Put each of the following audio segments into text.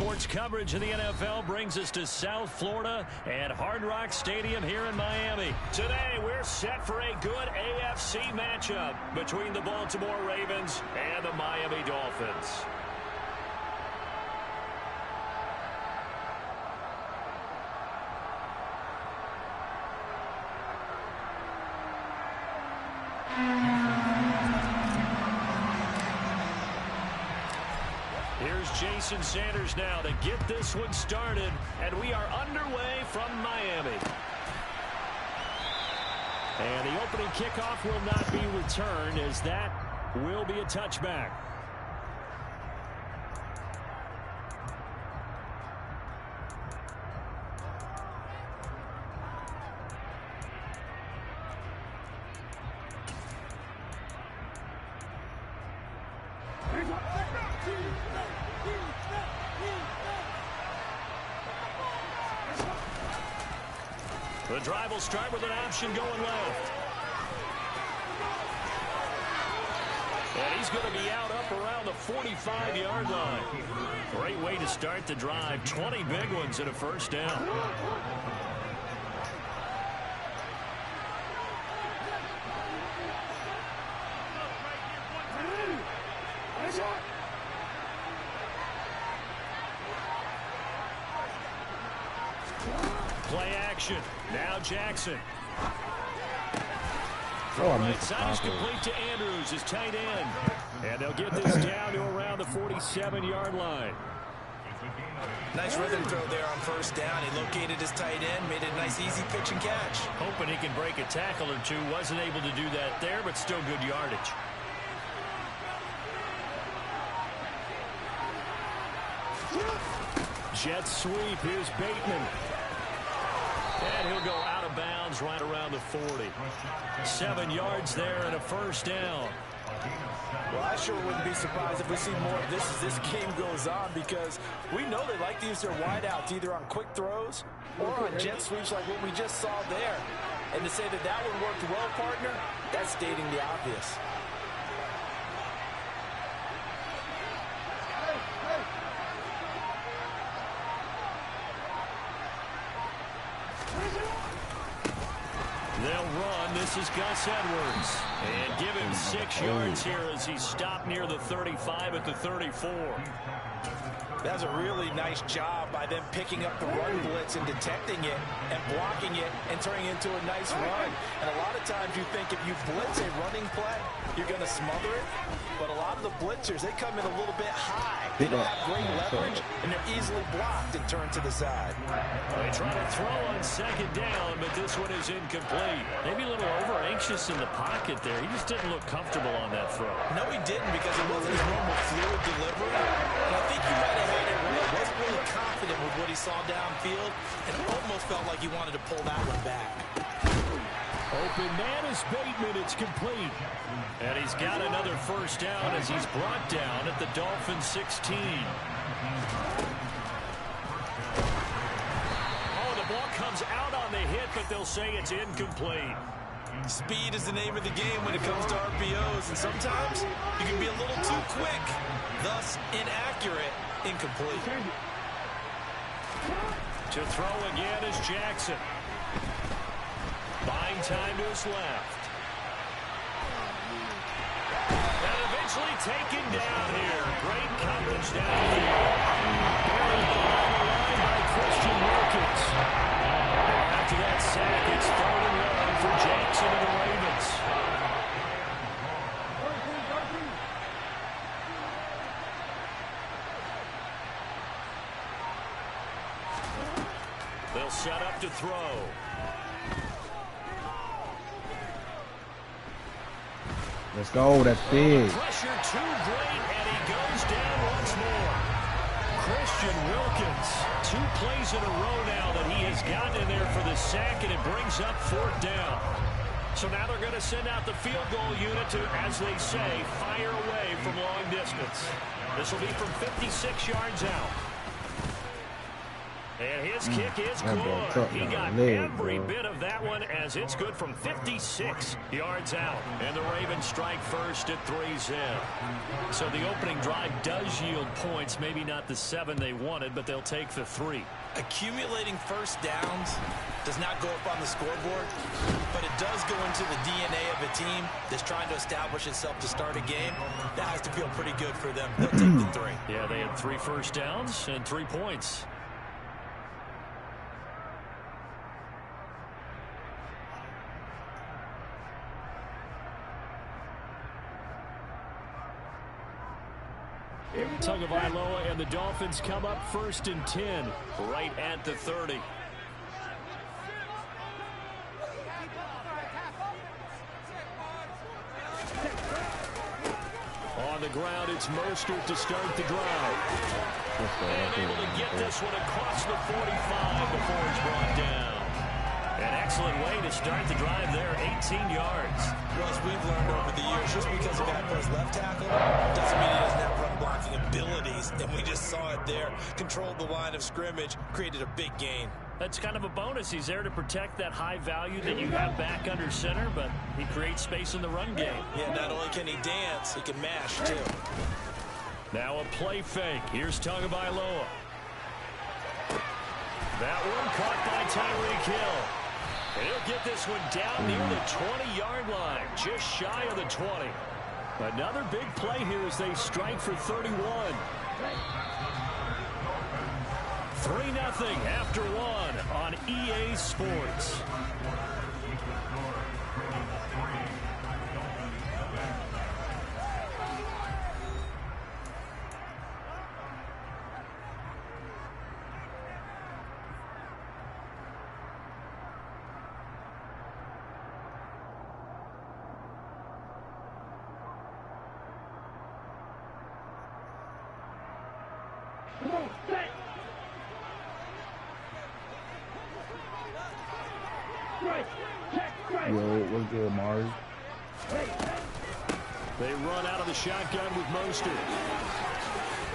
Sports coverage of the NFL brings us to South Florida and Hard Rock Stadium here in Miami. Today, we're set for a good AFC matchup between the Baltimore Ravens and the Miami Dolphins. Here's Jason Sanders now to get this one started, and we are underway from Miami. And the opening kickoff will not be returned, as that will be a touchback. The drive will start with an option going left. And he's going to be out up around the 45-yard line. Great way to start the drive. 20 big ones and a first down. Play action. Now Jackson. Right side is complete to Andrews, his tight end. And they'll get this down to around the 47-yard line. Nice rhythm throw there on first down. He located his tight end, made it a nice easy pitch and catch. Hoping he can break a tackle or two. Wasn't able to do that there, but still good yardage. Jet sweep. Here's Bateman. And he'll go out of bounds right around the 40. 7 yards there and a first down. Well, I sure wouldn't be surprised if we see more of this as this game goes on, because we know they like to use their wideouts either on quick throws or on jet sweeps like what we just saw there. And to say that that one worked well, partner, that's stating the obvious. They'll run. This is Gus Edwards. And give him 6 yards here as he's stopped near the 35 at the 34. That's a really nice job by them picking up the run blitz and detecting it and blocking it and turning it into a nice run. And a lot of times you think if you blitz a running play, you're going to smother it. But a lot of the blitzers, they come in a little bit high. They don't have great leverage, and they're easily blocked and turned to the side. They try to throw on second down, but this one is incomplete. Maybe a little over-anxious in the pocket there. He just didn't look comfortable on that throw. No, he didn't, because it wasn't his normal fluid delivery. And I think he might have had it right. Wasn't really confident with what he saw downfield, and almost felt like he wanted to pull that one back. Open man is Bateman. It's complete. And he's got another first down as he's brought down at the Dolphins 16. Oh, the ball comes out on the hit, but they'll say it's incomplete. Speed is the name of the game when it comes to RPOs, and sometimes you can be a little too quick, thus inaccurate, incomplete. To throw again is Jackson. Buying time to his left. And eventually taken down here. Great coverage down here. Buried behind the line by Christian Wilkins. After that sack, it's 3rd and 1 for Jackson and the Ravens. They'll set up to throw. Let's go. That's big. Pressure too great, and he goes down once more. Christian Wilkins, 2 plays in a row now that he has gotten in there for the sack, and it brings up 4th down. So now they're going to send out the field goal unit to, as they say, fire away from long distance. This will be from 56 yards out. And his kick is good. He got every bit of that one as it's good from 56 yards out. And the Ravens strike first at 3-0. So the opening drive does yield points. Maybe not the 7 they wanted, but they'll take the 3. Accumulating first downs does not go up on the scoreboard, but it does go into the DNA of a team that's trying to establish itself to start a game. That has to feel pretty good for them. They'll take the 3. Yeah, they had 3 first downs and 3 points. Tagovailoa and the Dolphins come up 1st and 10, right at the 30. On the ground, it's Mostert to start the drive. And able to get this one across the 45 before he's brought down. An excellent way to start the drive there, 18 yards. Well, as we've learned over the years, just because a guy plays left tackle doesn't mean he doesn't have run blocking abilities. And we just saw it there. Controlled the line of scrimmage, created a big gain. That's kind of a bonus. He's there to protect that high value that you have back under center, but he creates space in the run game. Yeah, not only can he dance, he can mash, too. Now a play fake. Here's Tagovailoa. That one caught by Tyreek Hill. And he'll get this one down near the 20-yard line, just shy of the 20. Another big play here as they strike for 31. 3-0 after 1 on EA Sports. Yo, what's good, Mari? They run out of the shotgun with Mostert.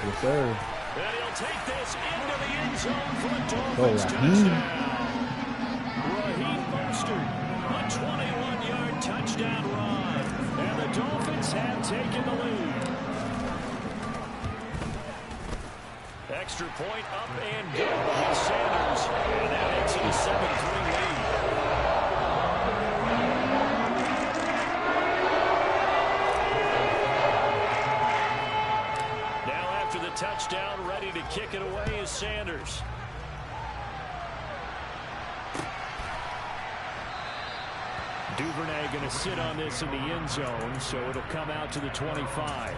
Yes, sir. And he'll take this into the end zone for a Dolphins touchdown. Raheem Mostert, a 21-yard touchdown run. And the Dolphins have taken the lead. Extra point up and good by Sanders. And that makes it a 7-3 lead. Touchdown, ready to kick it away is Sanders. Duvernay going to sit on this in the end zone, so it'll come out to the 25.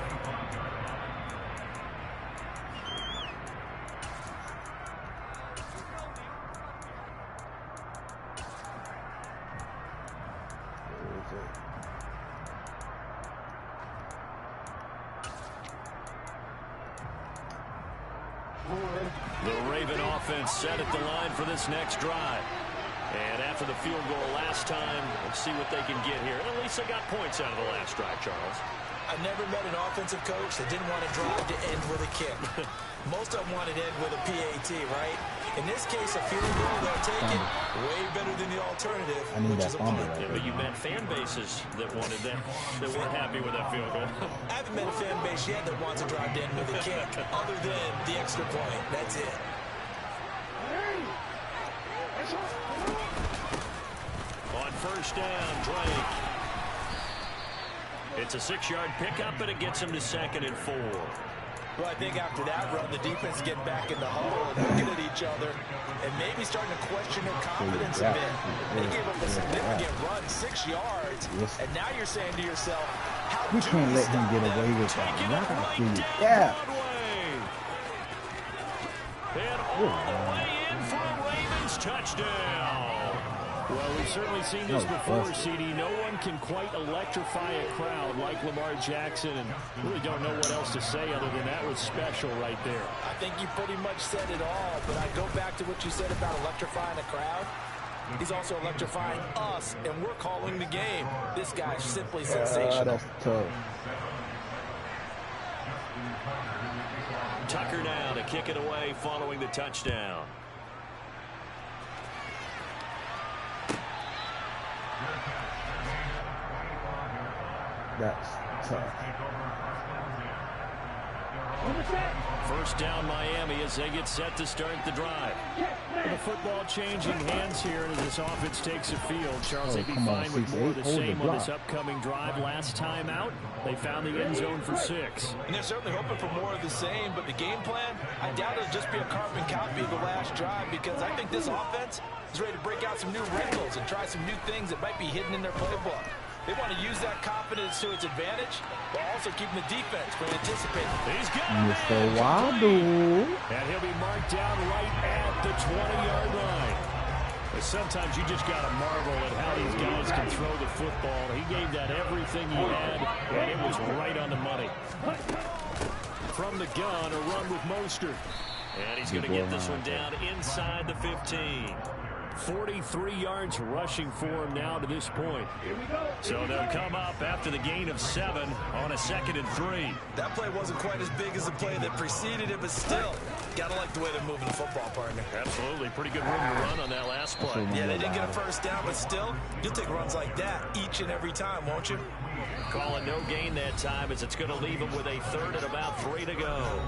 The Raven offense set at the line for this next drive. And after the field goal last time, let's see what they can get here. At least they got points out of the last drive, Charles. I never met an offensive coach that didn't want to drive to end with a kick. Most of them wanted to end with a PAT, right? In this case, a field goal, they'll take it way better than the alternative, which is a punt. Yeah, but you met fan bases that wanted that, that weren't happy with that field goal. I haven't met a fan base yet that wants to drive to end with a kick, other than the extra point. That's it. On first down, Drake. It's a 6-yard pickup, but it gets him to 2nd and 4. Well, I think after that run, the defense getting back in the huddle and looking at each other and maybe starting to question their confidence a bit. They gave up a significant run, 6 yards, and now you're saying to yourself, how we can't let him get away with that. Y'all gotta figure it out. And all the way in for a Ravens touchdown. Well, we've certainly seen this before, CD. No one can quite electrify a crowd like Lamar Jackson, and really don't know what else to say other than that was special right there. I think you pretty much said it all, but I go back to what you said about electrifying a crowd. He's also electrifying us, and we're calling the game. This guy's simply sensational. That's tough. Tucker now to kick it away following the touchdown. That's tough. First down Miami as they get set to start the drive. With the football changing hands here as this offense takes a field. Charles, they'd be fine with more of the same on this upcoming drive. Last time out, they found the end zone for 6. And they're certainly hoping for more of the same, but the game plan, I doubt it'll just be a carbon copy of the last drive, because I think this offense is ready to break out some new wrinkles and try some new things that might be hidden in their playbook. They want to use that confidence to its advantage, while also keeping the defense from anticipating. He's got Mr. Waddle. And he'll be marked down right at the 20-yard line. But sometimes you just got to marvel at how these guys can throw the football. He gave that everything he had, and it was right on the money. From the gun, a run with Mostert. And he's going to get this one down inside the 15. 43 yards rushing for him now to this point. So they'll come up after the gain of 7 on a 2nd and 3. That play wasn't quite as big as the play that preceded it, but still, gotta like the way they're moving the football, partner. Absolutely. Pretty good room to run on that last play. Yeah, they didn't get a first down, but still, you'll take runs like that each and every time, won't you? Call it no gain that time, as it's going to leave them with a 3rd and about 3 to go.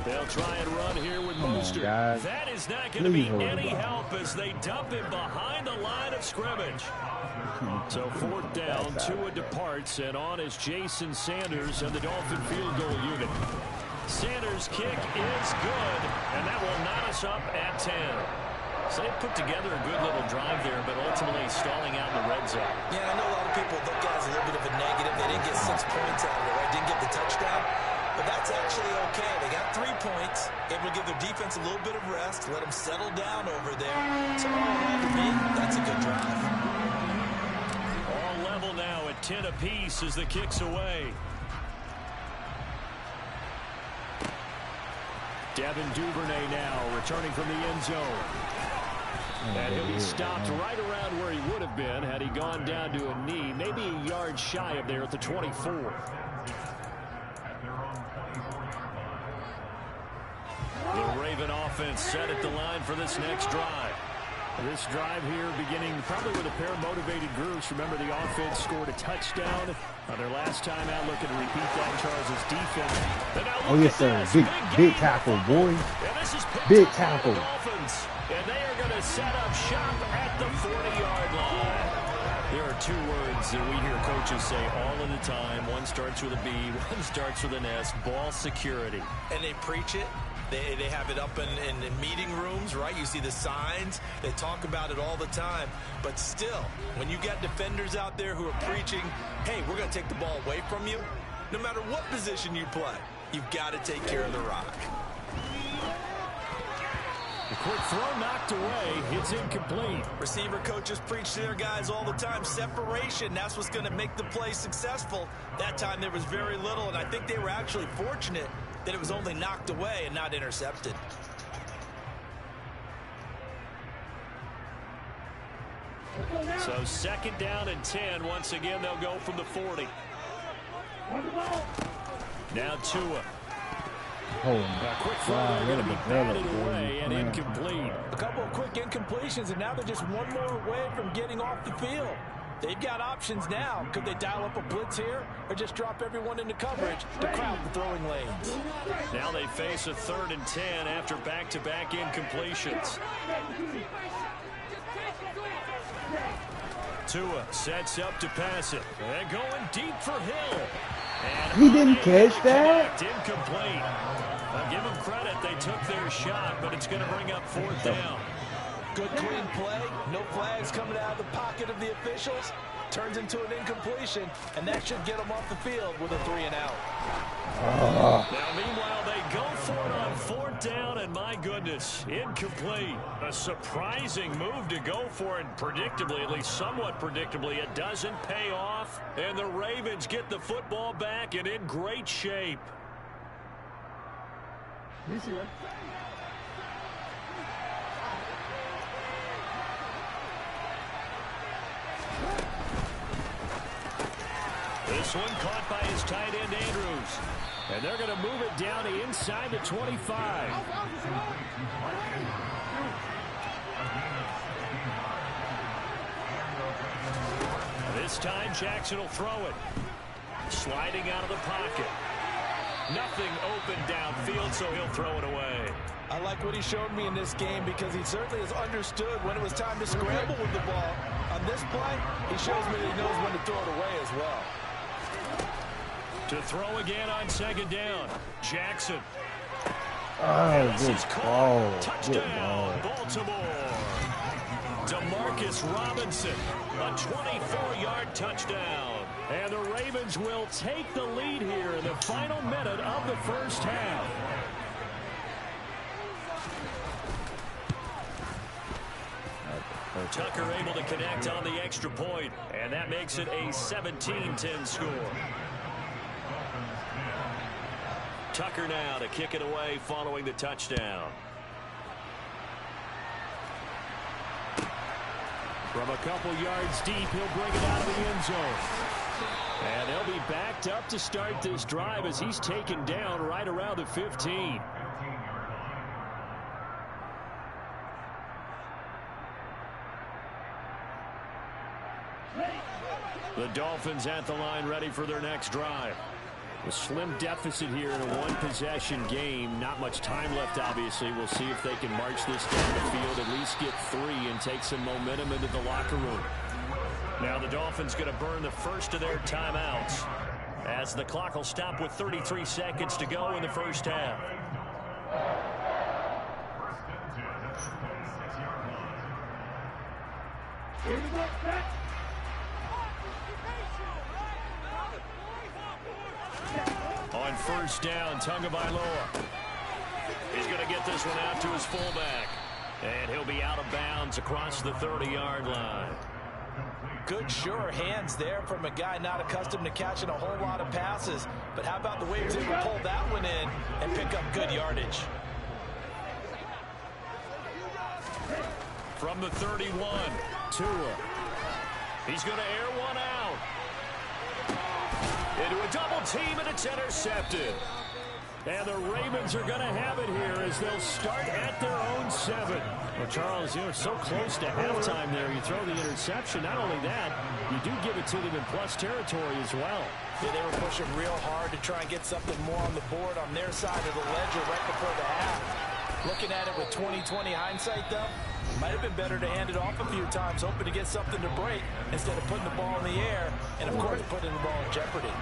They'll try and run here with Mostert. That is not going to be any help as they dump him behind the line of scrimmage. So 4th down, Tua departs, and on is Jason Sanders and the Dolphin field goal unit. Sanders' kick is good, and that will knot us up at 10. So they put together a good little drive there, but ultimately stalling out in the red zone. Yeah, I know a lot of people look at it as a little bit of a negative. They didn't get 6 points out of it, right? Didn't get the touchdown. But that's actually okay. They got 3 points, able to give their defense a little bit of rest, let them settle down over there. So all in all, to me, that's a good drive. All level now at 10 apiece as the kick's away. Devin Duvernay now returning from the end zone. And he'll be stopped right around where he would have been had he gone down to a knee, maybe a yard shy of there at the 24. The Raven offense set at the line for this next drive. This drive here beginning probably with a pair of motivated groups. Remember, the offense scored a touchdown on their last time out, looking to repeat that. Charles' defense. Oh, yes, sir. Big tackle, boy. Big tackle. Dolphins, and they are going to set up shop at the 40-yard line. There are 2 words that we hear coaches say all of the time. One starts with a B, one starts with an S. Ball security. And they preach it. They have it up in meeting rooms, right? You see the signs. They talk about it all the time. But still, when you got defenders out there who are preaching, hey, we're going to take the ball away from you, no matter what position you play, you've got to take care of the rock. The quick throw knocked away. It's incomplete. Receiver coaches preach to their guys all the time. Separation, that's what's going to make the play successful. That time there was very little, and I think they were actually fortunate that it was only knocked away and not intercepted. So 2nd down and 10. Once again, they'll go from the 40. Now Tua. Oh, a quick throw there going to be batted away and incomplete. A couple of quick incompletions, and now they're just one more away from getting off the field. They've got options now. Could they dial up a blitz here or just drop everyone into coverage to crowd the throwing lanes? Now they face a 3rd and 10 after back-to-back incompletions. Tua sets up to pass it. And going deep for Hill. And he didn't catch that? Incomplete. I'll give them credit. They took their shot, but it's going to bring up 4th down. Good clean play. No flags coming out of the pocket of the officials. Turns into an incompletion, and that should get them off the field with a 3-and-out. Now, meanwhile, they go for it on 4th down, and my goodness, incomplete. A surprising move to go for it, predictably, at least somewhat predictably. It doesn't pay off, and the Ravens get the football back and in great shape. This one caught by his tight end, Andrews. And they're going to move it down to inside the 25. This time, Jackson will throw it. Sliding out of the pocket. Nothing open downfield, so he'll throw it away. I like what he showed me in this game because he certainly has understood when it was time to scramble with the ball. On this play, he shows me that he knows when to throw it away as well. To throw again on second down. Jackson. Oh, good ball. Touchdown, Baltimore. Demarcus Robinson, a 24-yard touchdown. And the Ravens will take the lead here in the final minute of the first half. Tucker able to connect on the extra point, and that makes it a 17-10 score. Tucker now to kick it away following the touchdown. From a couple yards deep, he'll bring it out of the end zone. And they'll be backed up to start this drive as he's taken down right around the 15. The Dolphins at the line ready for their next drive. A slim deficit here in a one-possession game. Not much time left, obviously. We'll see if they can march this down the field, at least get 3 and take some momentum into the locker room. Now the Dolphins going to burn the first of their timeouts as the clock will stop with 33 seconds to go in the first half. On first down, Tagovailoa. He's going to get this one out to his fullback. And he'll be out of bounds across the 30-yard line. Good, sure hands there from a guy not accustomed to catching a whole lot of passes. But how about the way he was able to pull that one in and pick up good yardage? From the 31, Tua. He's going to air one out. Into a double team, and it's intercepted. And the Ravens are going to have it here as they'll start at their own 7. Well, Charles, you're so close to halftime there. You throw the interception. Not only that, you do give it to them in plus territory as well. Yeah, they were pushing real hard to try and get something more on the board on their side of the ledger right before the half. Looking at it with 20/20 hindsight, though, might have been better to hand it off a few times, hoping to get something to break instead of putting the ball in the air and, of course, putting the ball in jeopardy.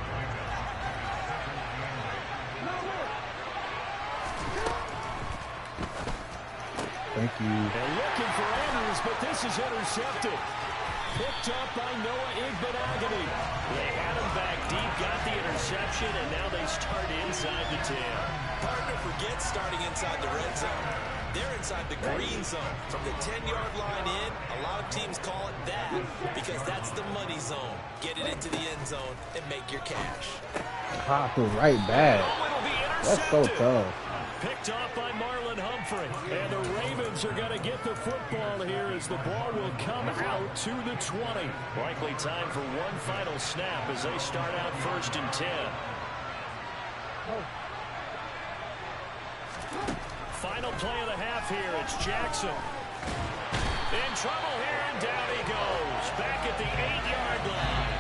Thank you. They're looking for Andrews, but this is intercepted. Picked up by Noah Igbenogany. They had him back deep, got the interception, and now they start inside the 10. Partner forgets starting inside the red zone. They're inside the green zone. From the 10-yard line in, a lot of teams call it that because that's the money zone. Get it into the end zone and make your cash. Popping right back. That's so tough. Picked off by Marlon Humphrey. And the Ravens are going to get the football here as the ball will come out to the 20. Likely time for one final snap as they start out 1st and 10. Final play of the half here. It's Jackson. In trouble here, and down he goes. Back at the 8-yard line.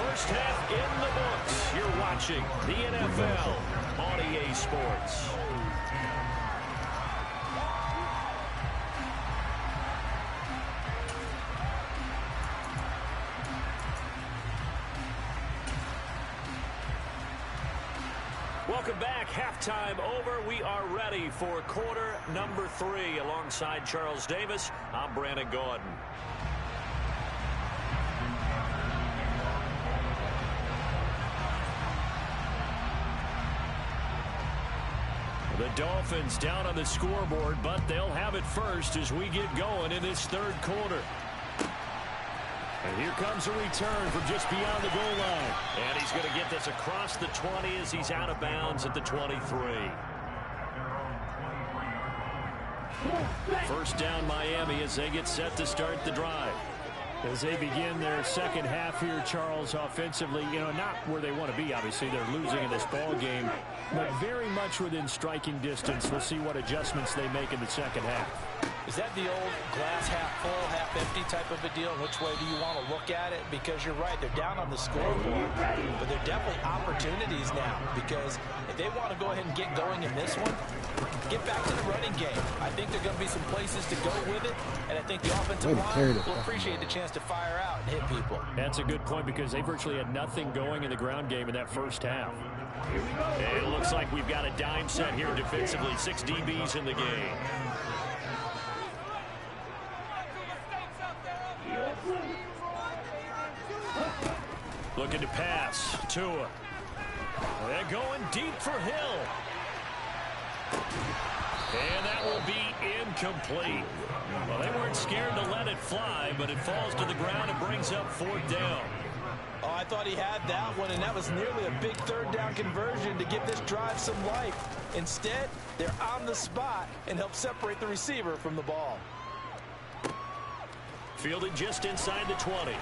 First half in the books. You're watching the NFL on EA Sports. Welcome back. Halftime over. We are ready for quarter number 3. Alongside Charles Davis, I'm Brandon Gaudin. The Dolphins down on the scoreboard, but they'll have it first as we get going in this third quarter. And here comes a return from just beyond the goal line. And he's going to get this across the 20 as he's out of bounds at the 23. First down Miami as they get set to start the drive. As they begin their second half here, Charles, offensively, not where they want to be, obviously. They're losing in this ball game, but very much within striking distance. We'll see what adjustments they make in the second half. Is that the old glass half full, half empty type of a deal? Which way do you want to look at it? Because you're right, they're down on the scoreboard, but they're definitely opportunities now, because if they want to go ahead and get going in this one, get back to the running game. I think there are going to be some places to go with it, and I think the offensive line will appreciate the chance to fire out and hit people. That's a good point, because they virtually had nothing going in the ground game in that first half. It looks like we've got a dime set here defensively. 6 DBs in the game. Looking to pass. Tua. They're going deep for Hill. And that will be incomplete. Well, they weren't scared to let it fly, but it falls to the ground and brings up 4th down. Oh, I thought he had that one, and that was nearly a big 3rd down conversion to give this drive some life. Instead, they're on the spot and help separate the receiver from the ball. Fielded just inside the 20.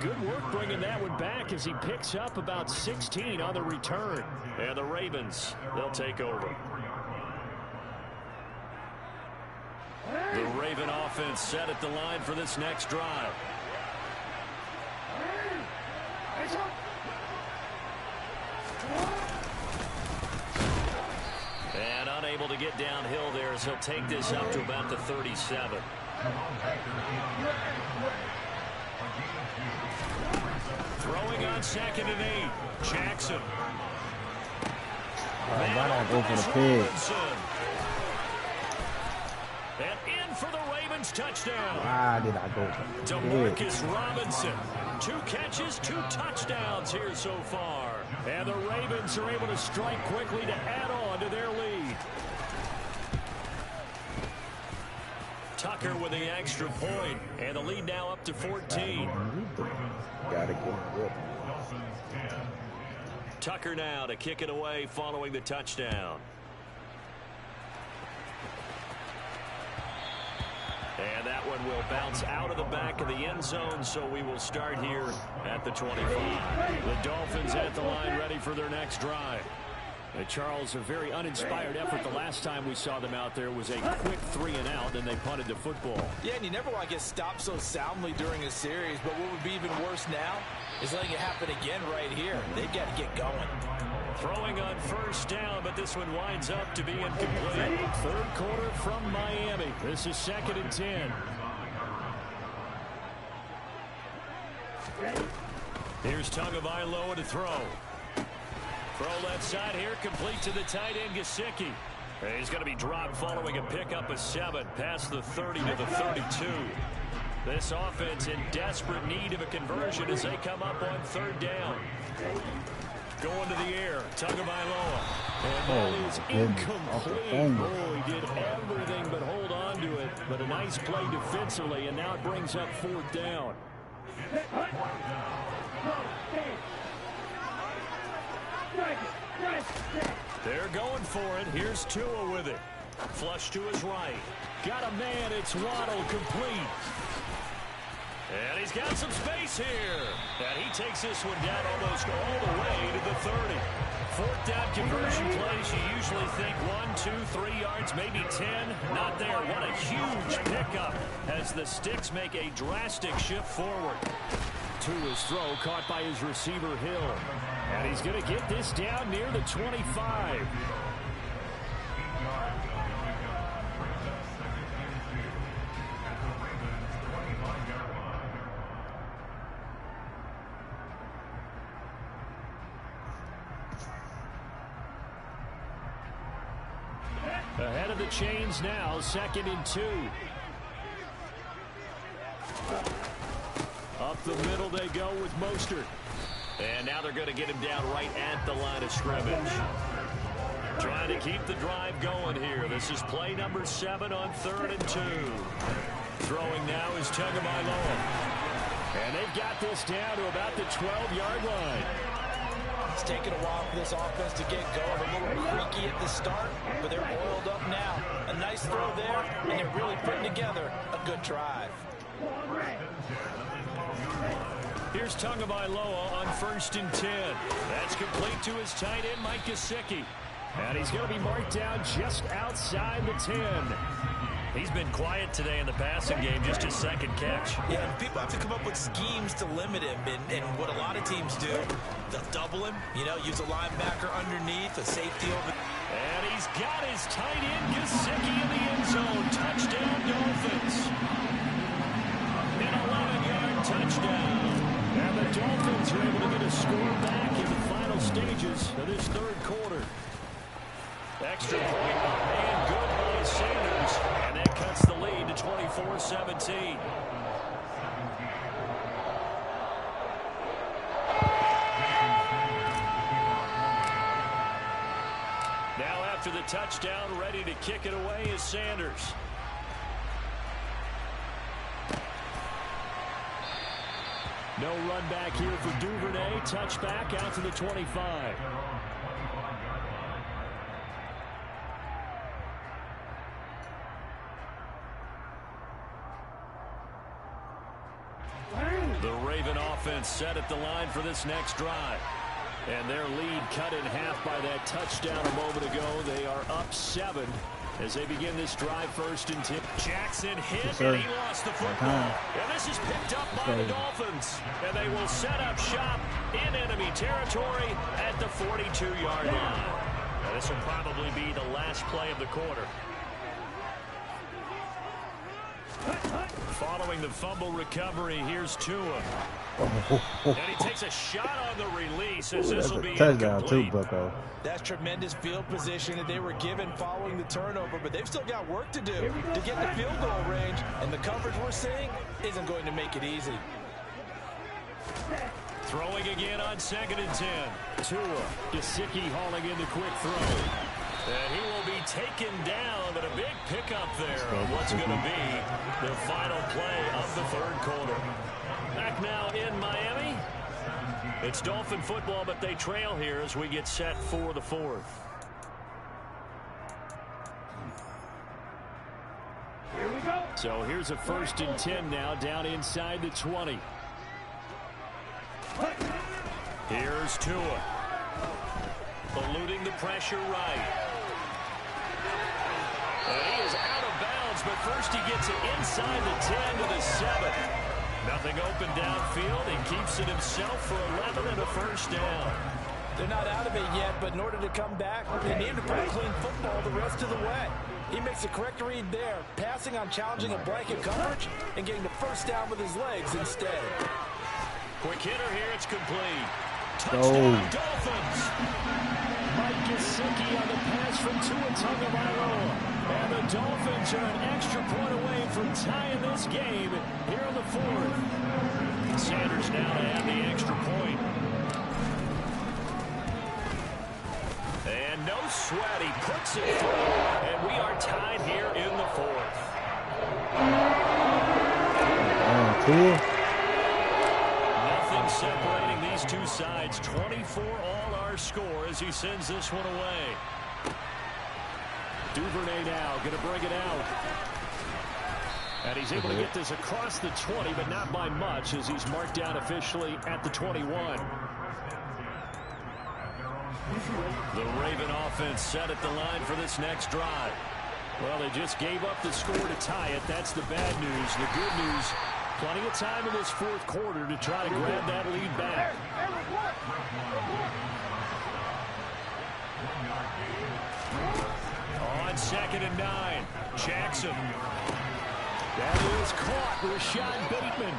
Good work bringing that one back as he picks up about 16 on the return. And the Ravens, they'll take over. The Raven offense set at the line for this next drive. And unable to get downhill there as he'll take this up to about the 37. Throwing on 2nd and 8. Jackson. Why not go for the pig? And in for the Ravens touchdown. Why did I go for the pig? Demarcus Robinson. 2 catches, 2 touchdowns here so far. And the Ravens are able to strike quickly to add on to their lead. Tucker with the extra point, and the lead now up to 14. Gotta get it. Tucker now to kick it away following the touchdown. And that one will bounce out of the back of the end zone, so we will start here at the 25. The Dolphins at the line ready for their next drive. Charles, a very uninspired effort. The last time we saw them out there was a quick 3 and out, and they punted the football. Yeah, and you never want to get stopped so soundly during a series, but what would be even worse now is letting it happen again right here. They've got to get going. Throwing on 1st down, but this one winds up to be incomplete. 3rd quarter from Miami. This is 2nd and 10. Here's Tagovailoa to throw. Throw left side here, complete to the tight end, Gesicki. He's going to be dropped following a pickup of 7 past the 30 to the 32. This offense in desperate need of a conversion as they come up on 3rd down. Going to the air, Tagovailoa. And that is incomplete. Oh, he did everything but hold on to it. But a nice play defensively, and now it brings up 4th down. They're going for it. Here's Tua with it. Flush to his right. Got a man. It's Waddle, complete. And he's got some space here. And he takes this one down almost all the way to the 30. 4th down conversion plays. You usually think 1, 2, 3 yards, maybe 10. Not there. What a huge pickup as the Sticks make a drastic shift forward. Tua's throw caught by his receiver, Hill. And he's going to get this down near the 25. Ahead of the chains now, 2nd and 2. Up the middle they go with Mostert. And now they're going to get him down right at the line of scrimmage. Trying to keep the drive going here. This is play number 7 on 3rd and 2. Throwing now is Tagovailoa. And they've got this down to about the 12-yard line. It's taken a while for this offense to get going. A little creaky at the start, but they're oiled up now. A nice throw there, and they're really putting together a that drive. Here's Tagovailoa on 1st and 10. That's complete to his tight end, Mike Gesicki. And he's going to be marked down just outside the 10. He's been quiet today in the passing game, just his second catch. Yeah, people have to come up with schemes to limit him. And what a lot of teams do, they'll double him, use a linebacker underneath, a safety over. And he's got his tight end, Gesicki, in the end zone. Touchdown, Dolphins. An 11-yard touchdown. And the Dolphins are able to get a score back in the final stages of this third quarter. Extra point up and good by Sanders. And that cuts the lead to 24-17. Now after the touchdown, ready to kick it away is Sanders. No run back here for Duvernay. Touchback out to the 25. The Raven offense set at the line for this next drive. And their lead cut in half by that touchdown a moment ago. They are up 7 as they begin this drive 1st and 10. Jackson hit, and he lost the football. And this is picked up by the Dolphins. And they will set up shop in enemy territory at the 42-yard line. Now, this will probably be the last play of the quarter. Following the fumble recovery, here's Tua. And he takes a shot on the release as this will be touchdown too, incomplete. Bucko. That's tremendous field position that they were given following the turnover, but they've still got work to do to get in the field goal range, and the coverage we're seeing isn't going to make it easy. Throwing again on 2nd and 10. Tua, Gesicki hauling in the quick throw. And he will be taken down, but a big pickup there on what's going to be the final play of the third quarter. Back now in Miami. It's Dolphin football, but they trail here as we get set for the fourth. Here we go. So here's a 1st and 10 now down inside the 20. Here's Tua. Eluding the pressure right. And he is out of bounds, but first he gets it inside the 10 to the 7. Nothing open downfield. He keeps it himself for 11 and a 1st down. They're not out of it yet, but in order to come back, they need to play clean football the rest of the way. He makes a correct read there, passing on challenging a blanket coverage and getting the 1st down with his legs instead. Quick hitter here. It's complete. Touchdown, Dolphins. Mike Gesicki on the pass from Tua Tagovailoa. And the Dolphins are an extra point away from tying this game here in the fourth. Sanders now to have the extra point. And no sweat. He puts it through. And we are tied here in the fourth. Nothing separating these two sides. 24 all our score as he sends this one away. Duvernay now going to bring it out. And he's able to get this across the 20, but not by much as he's marked down officially at the 21. The Raven offense set at the line for this next drive. Well, they just gave up the score to tie it. That's the bad news. The good news, plenty of time in this fourth quarter to try to grab that lead back. On 2nd and 9, Jackson. That is caught. Rashad Bateman.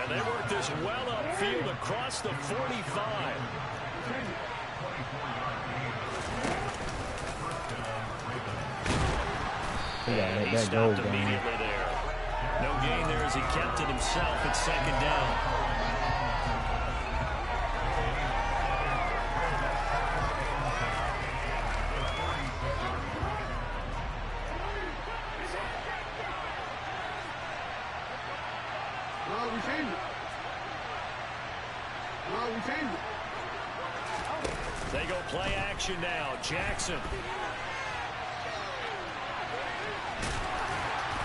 And they work this well upfield across the 45. And he stopped immediately there. No gain there as he kept it himself at 2nd down. They go play action now. Jackson.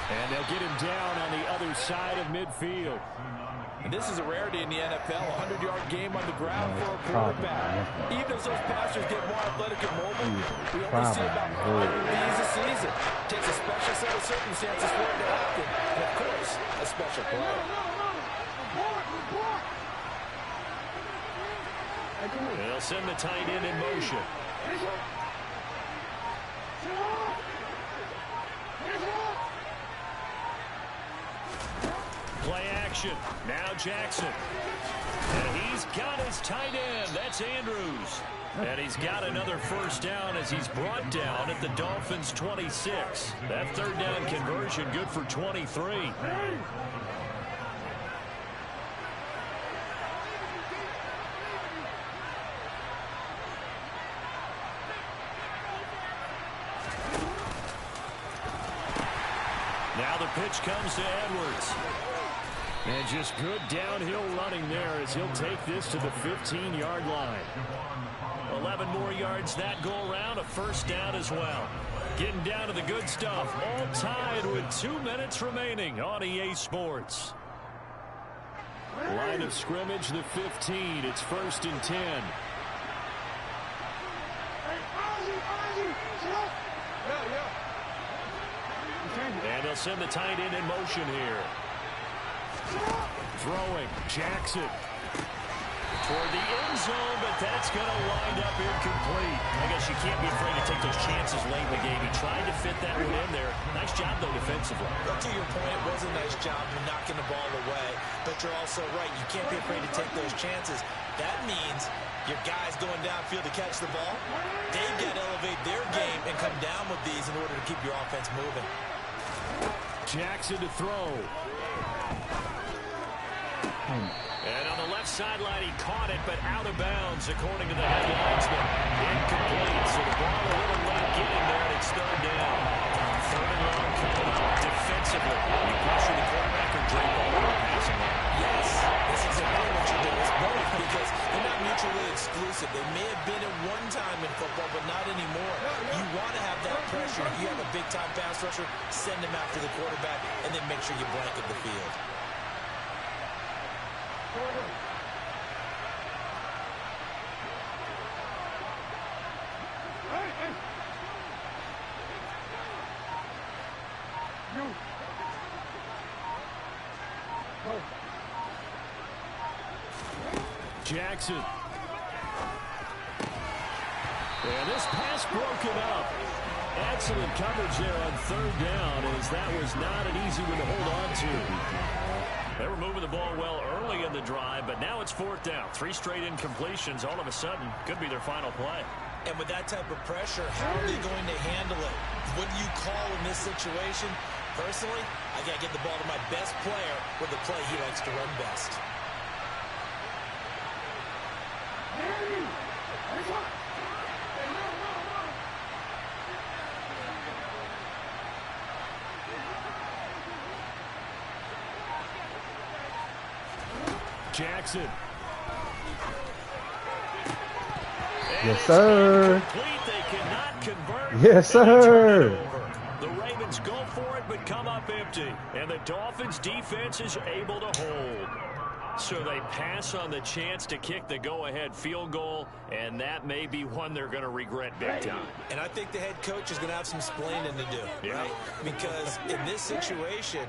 And they'll get him down on the inside of midfield. And this is a rarity in the NFL, a 100-yard game on the ground for a quarterback. Even as those passers get more athletic and mobile, we only see about 5 of these a season. It takes a special set of circumstances for it to happen, and of course, a special play. They'll send the tight end in motion. Play action. Now Jackson. And he's got his tight end. That's Andrews. And he's got another first down as he's brought down at the Dolphins' 26. That third down conversion good for 23. Now the pitch comes to Edwards. And just good downhill running there as he'll take this to the 15-yard line. 11 more yards that go around, a first down as well. Getting down to the good stuff, all tied with 2 minutes remaining on EA Sports. Line of scrimmage, the 15. It's 1st and 10. And they'll send the tight end in motion here. Throwing, Jackson. Toward the end zone, but that's going to wind up incomplete. I guess you can't be afraid to take those chances late in the game. He tried to fit that one in there. Nice job, though, defensively. Well, to your point, it was a nice job of knocking the ball away. But you're also right. You can't be afraid to take those chances. That means your guys going downfield to catch the ball, they've got to elevate their game and come down with these in order to keep your offense moving. Jackson to throw. And on the left sideline, he caught it, but out of bounds, according to the headlinesman. Incomplete, so the ball a little late getting there, and it's third down. Third and long coming up defensively. You pressure the quarterback or drape all over the passing line. Yes, this is exactly what you do. It's both because they're not mutually exclusive. They may have been at one time in football, but not anymore. You want to have that pressure. If you have a big-time pass rusher, send him after the quarterback, and then make sure you blanket the field. Jackson. And this pass broken up. Excellent coverage there on third down, as that was not an easy one to hold on to. They were moving the ball well early in the drive, but now it's 4th down. 3 straight incompletions all of a sudden could be their final play. And with that type of pressure, how are they going to handle it? What do you call in this situation? Personally, I got to get the ball to my best player with the play he likes to run best. Jackson. Yes, sir. They cannot convert. Yes, sir. The Ravens go for it, but come up empty. And the Dolphins defense is able to hold. So they pass on the chance to kick the go-ahead field goal, and that may be one they're going to regret big time. And I think the head coach is going to have some explaining to do, right? Because in this situation,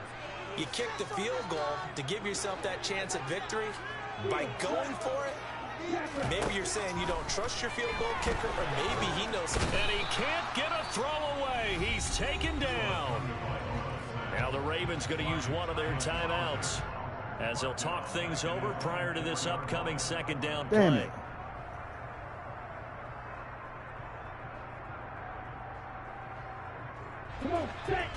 you kick the field goal to give yourself that chance at victory. By going for it, maybe you're saying you don't trust your field goal kicker, or maybe he knows. And he can't get a throw away. He's taken down. Now the Ravens going to use one of their timeouts as they'll talk things over prior to this upcoming second down play. Damn it. Come on, take.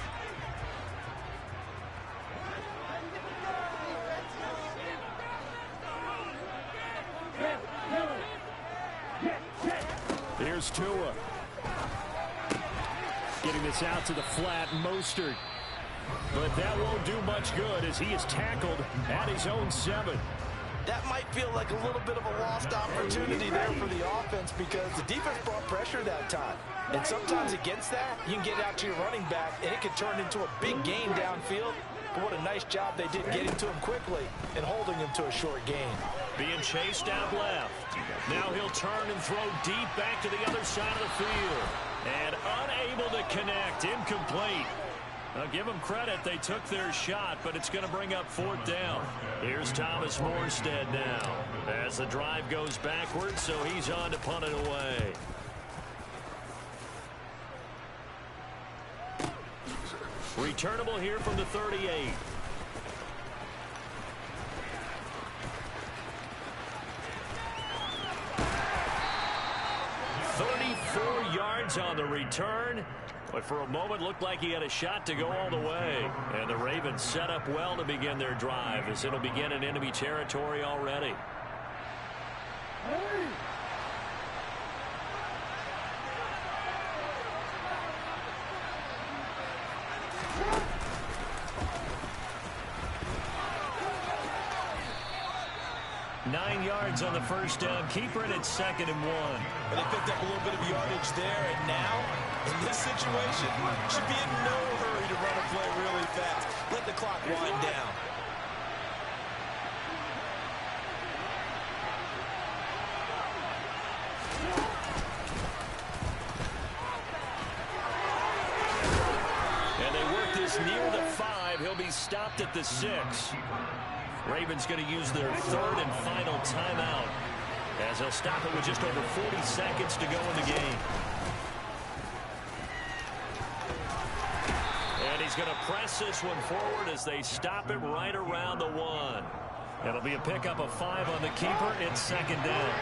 Here's Tua. Getting this out to the flat, Mostert. But that won't do much good as he is tackled at his own 7. That might feel like a little bit of a lost opportunity there for the offense because the defense brought pressure that time. And sometimes against that, you can get out to your running back, and it can turn into a big gain downfield. But what a nice job they did getting to him quickly and holding him to a short gain. Being chased out left. Now he'll turn and throw deep back to the other side of the field. And unable to connect. Incomplete. Now give them credit. They took their shot, but it's going to bring up 4th down. Here's Thomas Morstead now as the drive goes backwards, so he's on to punt it away. Returnable here from the 38. Yards on the return, but for a moment looked like he had a shot to go all the way. And the Ravens set up well to begin their drive as it'll begin in enemy territory already. Hey. On the first down, keeper, and it's 2nd and 1. And they picked up a little bit of yardage there, and now, in this situation, should be in no hurry to run a play really fast. Let the clock wind down. And they work this near the 5. He'll be stopped at the 6. Ravens going to use their 3rd and final timeout as they'll stop it with just over 40 seconds to go in the game. And he's going to press this one forward as they stop it right around the 1. It'll be a pickup of 5 on the keeper. It's 2nd down.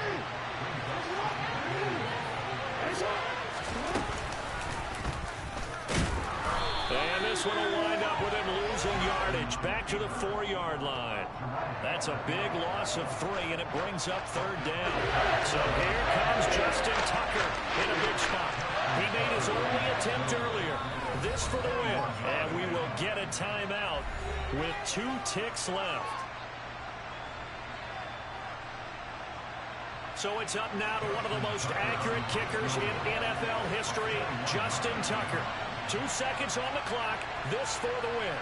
And this one will wind up with him losing yardage back to the 4-yard line. That's a big loss of 3, and it brings up 3rd down. So here comes Justin Tucker in a big spot. He made his only attempt earlier. This for the win. And we will get a timeout with 2 ticks left. So it's up now to one of the most accurate kickers in NFL history, Justin Tucker. 2 seconds on the clock. This for the win.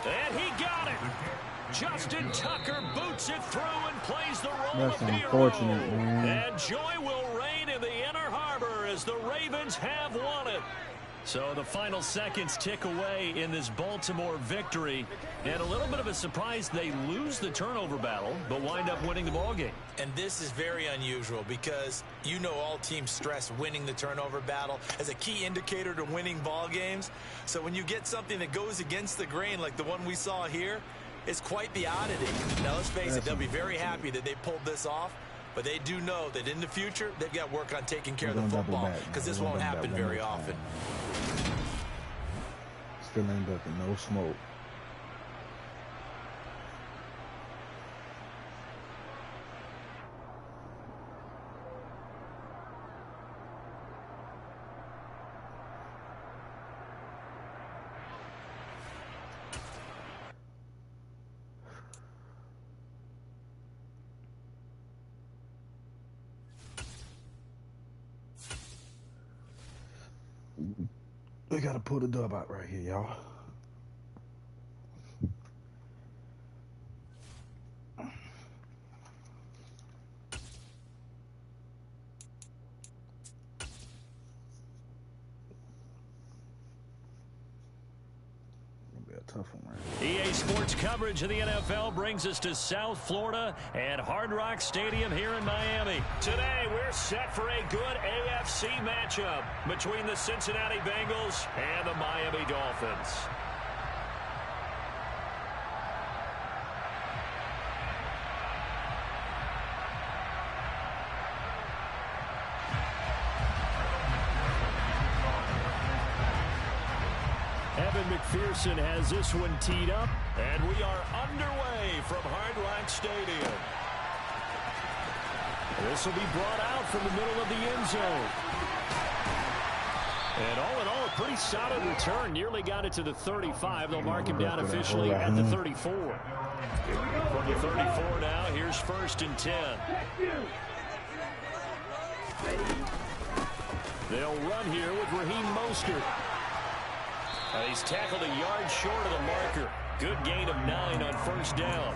And he got it. Justin Tucker boots it through and plays the role of hero. Unfortunate, man. And joy will reign in the Inner Harbor as the Ravens have won it. So the final seconds tick away in this Baltimore victory. And a little bit of a surprise, they lose the turnover battle, but wind up winning the ballgame. And this is very unusual because you know all teams stress winning the turnover battle as a key indicator to winning ball games. So when you get something that goes against the grain like the one we saw here, it's quite the oddity. Now let's face it, they'll be very happy that they pulled this off. But they do know that in the future, they've got work on taking care of the football because this won't happen very often. Still ain't ducking no smoke. We gotta pull the dub out right here, y'all. Tough one, right? EA Sports coverage of the NFL brings us to South Florida and Hard Rock Stadium here in Miami. Today, we're set for a good AFC matchup between the Cincinnati Bengals and the Miami Dolphins. Evan McPherson has this one teed up, and we are underway from Hard Rock Stadium. This will be brought out from the middle of the end zone. And all in all, a pretty solid return. Nearly got it to the 35. They'll mark him down officially at the 34. From the 34 now, here's 1st and 10. They'll run here with Raheem Mostert. He's tackled a yard short of the marker. Good gain of 9 on first down.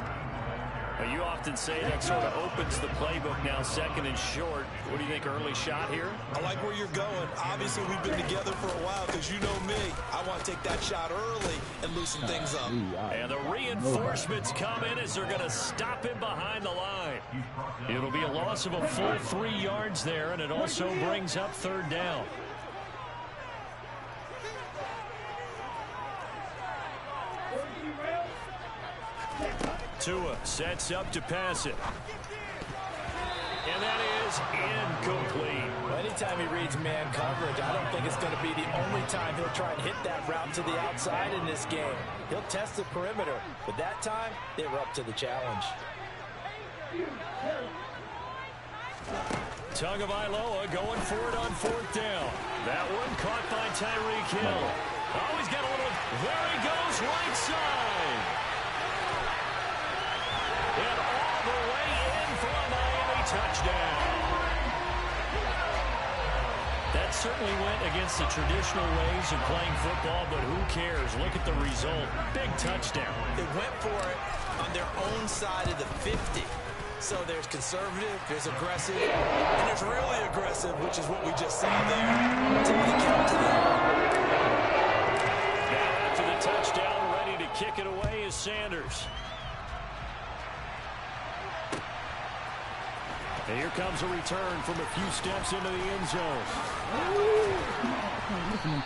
You often say that sort of opens the playbook now, 2nd and short. What do you think, early shot here? I like where you're going. Obviously, we've been together for a while because you know me. I want to take that shot early and loosen things up. And the reinforcements come in as they're going to stop him behind the line. It'll be a loss of a full 3 yards there, and it also brings up 3rd down. Tua sets up to pass it. And that is incomplete. Well, anytime he reads man coverage, I don't think it's going to be the only time he'll try and hit that route to the outside in this game. He'll test the perimeter, but that time they were up to the challenge. Tagovailoa going for it on 4th down. That one caught by Tyreek Hill. Oh, he's got a little. There he goes, right side. And all the way in for a Miami touchdown. That certainly went against the traditional ways of playing football, but who cares? Look at the result. Big touchdown. They went for it on their own side of the 50. So there's conservative, there's aggressive, and there's really aggressive, which is what we just saw there. Tip of the cap to them. Now after the touchdown, ready to kick it away is Sanders. And here comes a return from a few steps into the end zone.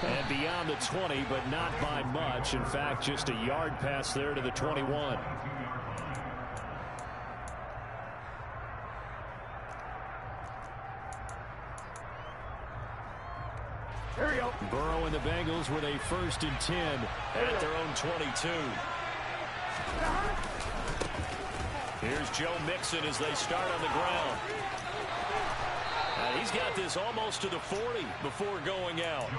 And beyond the 20, but not by much. In fact, just a yard pass there to the 21. Here we go. Burrow and the Bengals with a 1st and 10 at their own 22. Here's Joe Mixon as they start on the ground. And he's got this almost to the 40 before going out.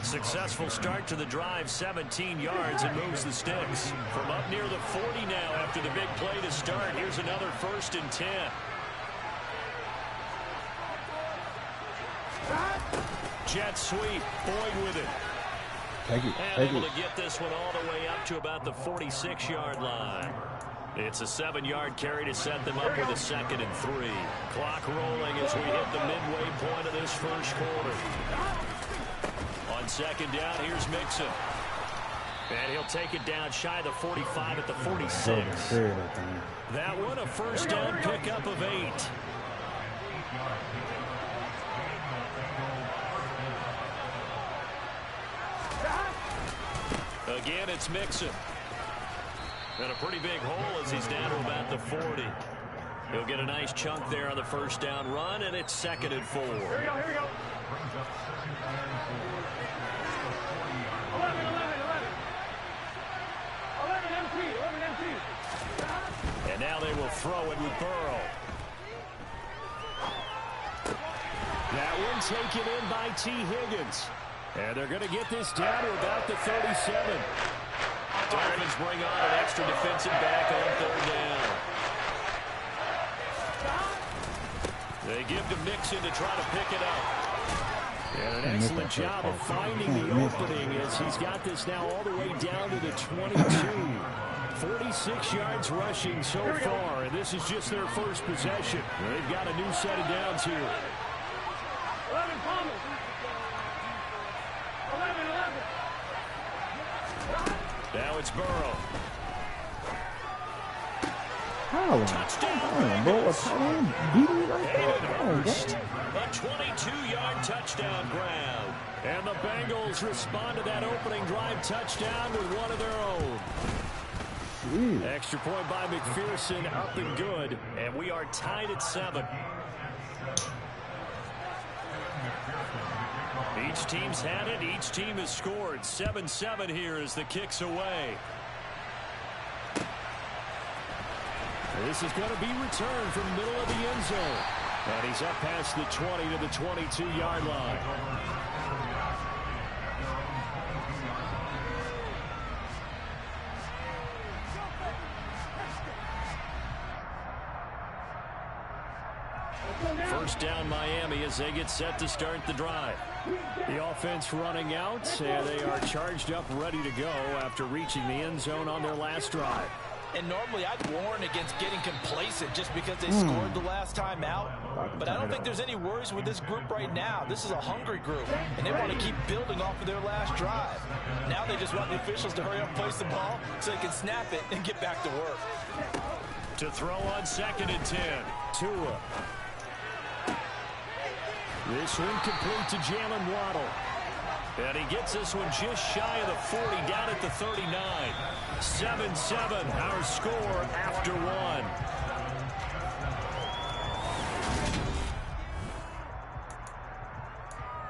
Successful start to the drive, 17 yards, and moves the sticks. From up near the 40 now after the big play to start. Here's another 1st and 10. Jet sweep, Boyd with it. Take it. And able to get this one all the way up to about the 46-yard line. It's a 7-yard carry to set them up with a 2nd and 3. Clock rolling as we hit the midway point of this first quarter. On 2nd down, here's Mixon. And he'll take it down shy of the 45 at the 46. That one a 1st down pickup of 8. Again, it's Mixon. And a pretty big hole as he's down to about the 40. He'll get a nice chunk there on the 1st down run, and it's 2nd and 4. Here we go, here we go. 11 MT. And now they will throw it with Burrow. That one taken in by T. Higgins. And they're going to get this down to about the 37. Dolphins bring on an extra defensive back on 3rd down. They give to Mixon to try to pick it up. And an excellent job of finding the opening as he's got this now all the way down to the 22. 46 yards rushing so far, and this is just their first possession. They've got a new set of downs here. 11 Palmer. 11. Now it's Burrow. Touchdown, bro. A 22-yard touchdown grab. And the Bengals respond to that opening drive touchdown with one of their own. Jeez. Extra point by McPherson, up and good. And we are tied at 7. Each team's had it. Each team has scored. 7-7 here as the kick's away. This is going to be returned from the middle of the end zone. And he's up past the 20 to the 22-yard line. First down Miami as they get set to start the drive. The offense running out, and they are charged up, ready to go after reaching the end zone on their last drive. And normally I'd warn against getting complacent just because they scored the last time out. But I don't think there's any worries with this group right now. This is a hungry group, and they want to keep building off of their last drive. Now they just want the officials to hurry up and place the ball so they can snap it and get back to work. To throw on 2nd and 10. Tua. This one complete to Jalen Waddle. And he gets this one just shy of the 40, down at the 39. 7-7, our score after one.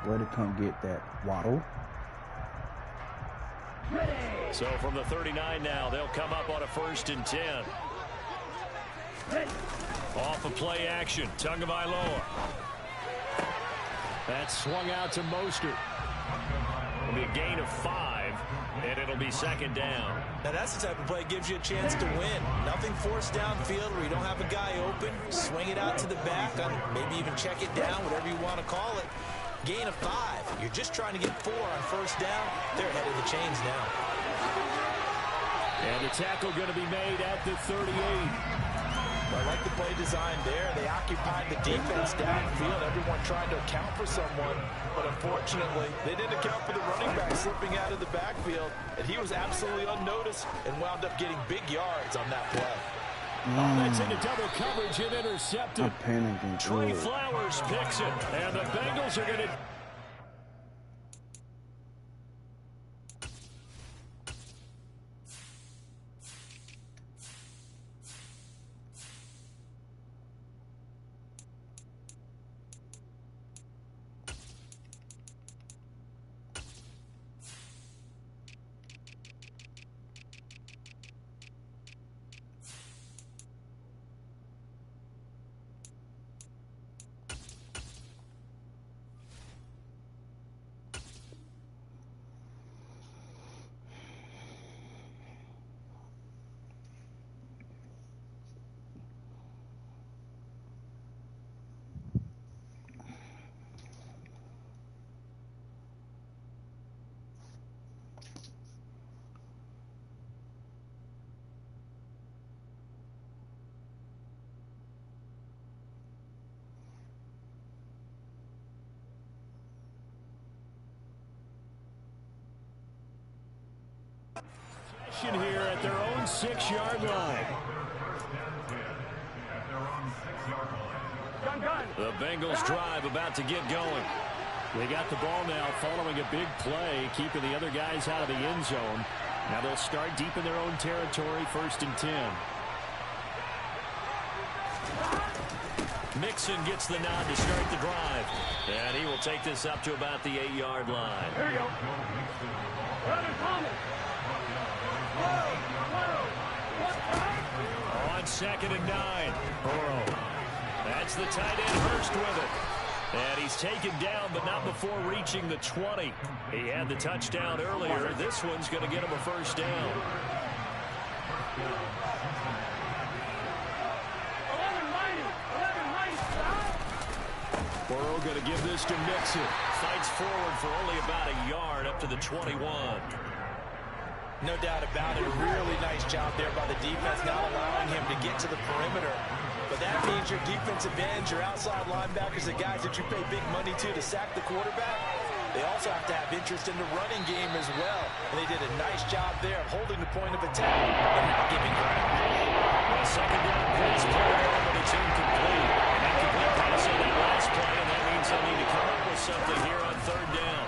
Where to come get that Waddle? So from the 39 now, they'll come up on a 1st and 10. Off of play action, Tagovailoa. That's swung out to Mostert. It'll be a gain of 5, and it'll be 2nd down. Now that's the type of play that gives you a chance to win. Nothing forced downfield where you don't have a guy open. Swing it out to the back, maybe even check it down, whatever you want to call it. Gain of 5. You're just trying to get 4 on 1st down. They're ahead of the chains now. And the tackle going to be made at the 38. I like the play design there. They occupied the defense downfield. Everyone trying to account for someone. But unfortunately, they didn't account for the running back slipping out of the backfield. And he was absolutely unnoticed and wound up getting big yards on that play. Oh, that's into double coverage and intercepted. Trey Good. Flowers picks it. And the Bengals are going to... here at their own 6-yard line. The Bengals drive about to get going. They got the ball now following a big play, keeping the other guys out of the end zone. Now they'll start deep in their own territory, 1st and 10. Mixon gets the nod to start the drive. And he will take this up to about the 8-yard line. Here we go. On 2nd and 9. Burrow. That's the tight end Hurst with it. And he's taken down, but not before reaching the 20. He had the touchdown earlier. This one's going to get him a 1st down. 11 Burrow going to give this to Mixon. Fights forward for only about a yard up to the 21. No doubt about it. A really nice job there by the defense, not allowing him to get to the perimeter. But that means your defensive ends, your outside linebackers, the guys that you pay big money to sack the quarterback, they also have to have interest in the running game as well. And they did a nice job there of holding the point of attack and not giving ground. Well, 2nd down pass play, but it's incomplete. An incomplete pass on that last play, and that means they'll need to come up with something here on 3rd down.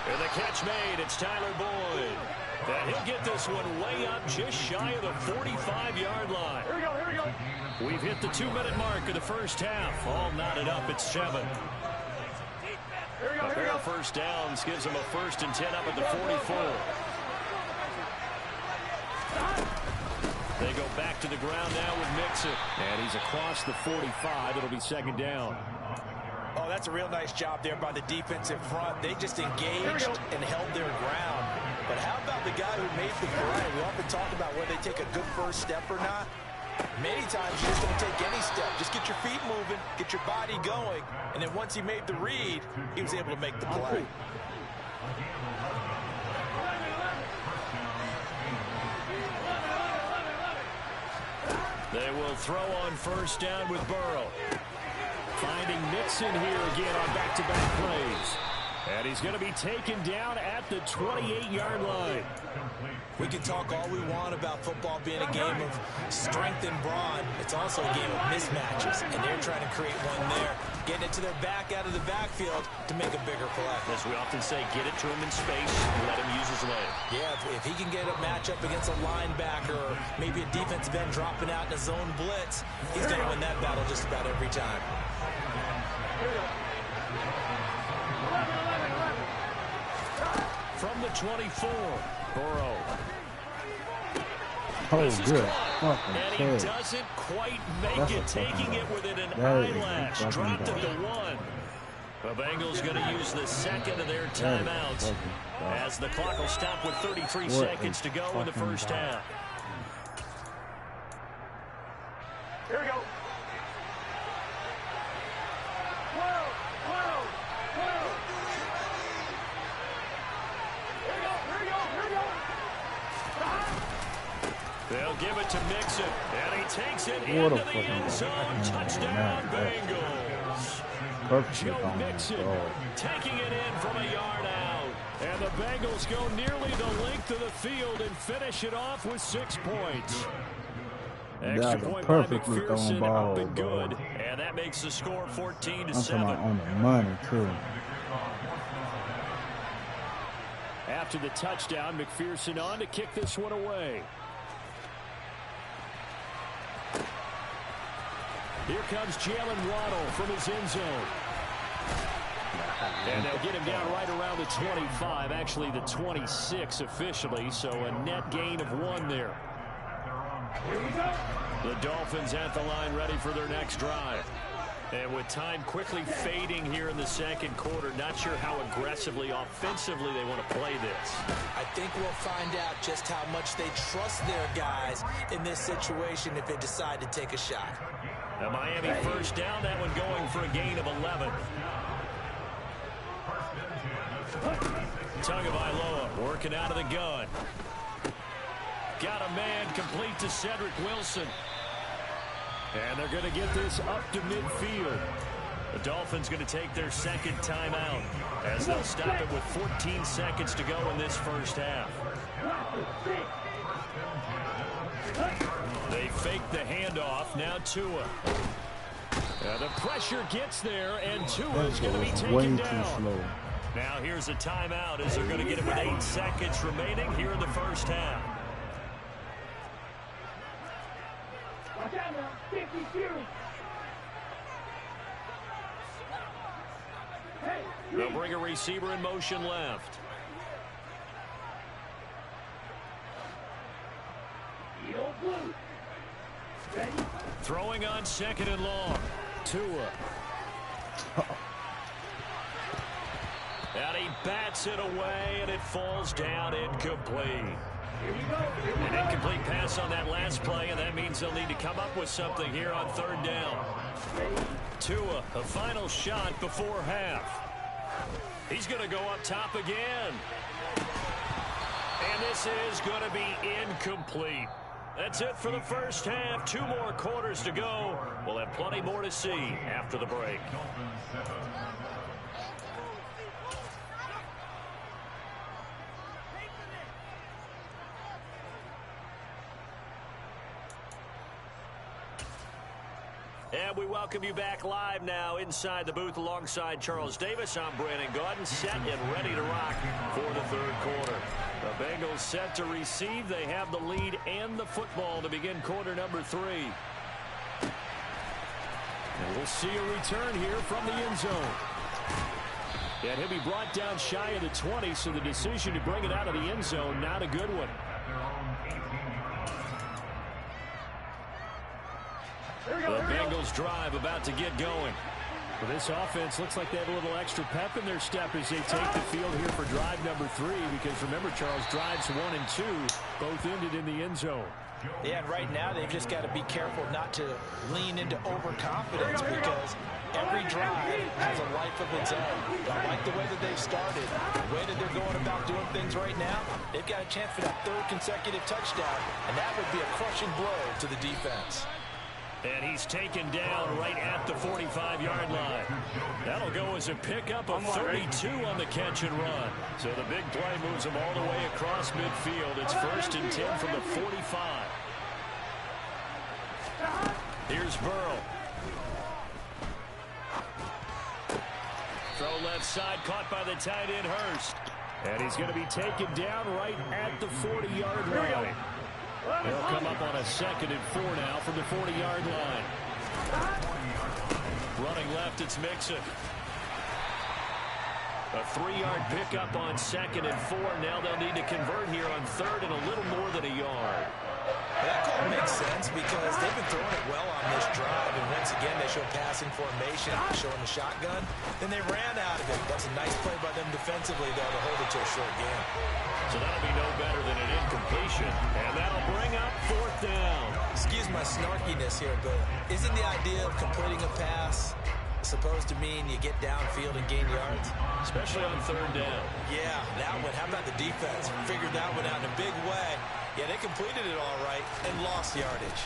And the catch made, it's Tyler Boyd. And he'll get this one way up just shy of the 45-yard line. Here we go, here we go. We've hit the 2-minute mark of the 1st half. All knotted up at 7. Here we go, A pair of 1st downs gives them a 1st and 10 up at the 44. They go back to the ground now with Mixon. And he's across the 45. It'll be 2nd down. Oh, that's a real nice job there by the defensive front. They just engaged and held their ground. But how about the guy who made the play? We often talk about whether they take a good 1st step or not. Many times you just don't take any step. Just get your feet moving, get your body going, and then once he made the read, he was able to make the play. They will throw on first down with Burrow. Finding Mixon here again on back-to-back plays. And he's going to be taken down at the 28-yard line. We can talk all we want about football being a game of strength and brawn. It's also a game of mismatches, and they're trying to create one there, getting it to their back out of the backfield to make a bigger play. As we often say, get it to him in space, let him use his leg. Yeah, if he can get a matchup against a linebacker or maybe a defensive end dropping out in a zone blitz, he's going to win that battle just about every time. From the 24, Burrow. Oh, This is good. caught, Fucking and he catch. doesn't quite make That's it, a fucking taking it ball. within an That is a eyelash. fucking Dropped it ball. to 1. The Bengals going to use the second of their That is a timeouts fucking ball. as the clock will stop with 33 What seconds a to go in the fucking first ball. half. Here we go. Whoa, whoa, whoa. Here we go, here we go, here we go. They'll give it to Mixon, and he takes it What into a the fucking end zone. ball. Touchdown, Man, Bengals. Perfectly Joe on Mixon the ball. taking it in from a yard out. And the Bengals go nearly the length of the field and finish it off with 6 points. Extra That's a point by perfectly thrown McPherson, ball, up and bro. good. And that makes the score 14 to I'm 7. talking about on the money, too. After the touchdown, McPherson on to kick this one away. Here comes Jalen Waddle from his end zone. And they'll get him down right around the 25, actually the 26 officially, so a net gain of 1 there. The Dolphins at the line ready for their next drive. And with time quickly fading here in the second quarter, not sure how aggressively, offensively they want to play this. I think we'll find out just how much they trust their guys in this situation if they decide to take a shot. A Miami first down, that one going for a gain of 11. Tagovailoa working out of the gun. Got a man complete to Cedric Wilson. And they're going to get this up to midfield. The Dolphins going to take their second timeout as they'll stop it with 14 seconds to go in this first half. They fake the handoff. Now Tua. The pressure gets there, and Tua is going to be taken down. Now here's a timeout as they're going to get it with 8 seconds remaining here in the first half. Watch out now. 52. Hey, They'll bring a receiver in motion left. Yellow blue. Ready? Throwing on second and long. Tua. And he bats it away, and it falls down incomplete. Here we go. Here we An go. incomplete pass on that last play, and that means they'll need to come up with something here on third down. Tua, a final shot before half. He's going to go up top again. And this is going to be incomplete. That's it for the first half. 2 more quarters to go. We'll have plenty more to see after the break. And we welcome you back live now inside the booth alongside Charles Davis. I'm Brandon Gaudin, set and ready to rock for the third quarter. The Bengals set to receive. They have the lead and the football to begin quarter number 3. And we'll see a return here from the end zone. And he'll be brought down shy of the 20, so the decision to bring it out of the end zone, not a good one. The Bengals drive about to get going. Well, this offense looks like they have a little extra pep in their step as they take the field here for drive number 3, because remember, Charles, drives 1 and 2 both ended in the end zone. Yeah, and right now they've just got to be careful not to lean into overconfidence because every drive has a life of its own. I like the way that they've started, the way that they're going about doing things right now. They've got a chance for that 3rd consecutive touchdown, and that would be a crushing blow to the defense. And he's taken down right at the 45-yard line. That'll go as a pickup of 32 on the catch and run. So the big play moves them all the way across midfield. It's 1st and 10 from the 45. Here's Burrow. Throw left side, caught by the tight end Hurst. And he's going to be taken down right at the 40-yard line. They'll come up on a 2nd and 4 now from the 40-yard line. Running left, it's Mixon. A 3-yard pickup on 2nd and 4. Now they'll need to convert here on 3rd and a little more than a yard. That call makes sense because they've been throwing it well on this drive, and once again they show passing formation, showing the shotgun. Then they ran out of it. That's a nice play by them defensively, though, to hold it to a short game. So that'll be no better than an incompletion, and that'll bring up 4th down. Excuse my snarkiness here, but isn't the idea of completing a pass supposed to mean you get downfield and gain yards? Especially on 3rd down. Yeah, that one. How about the defense? Figured that one out in a big way. Yeah, they completed it all right and lost yardage.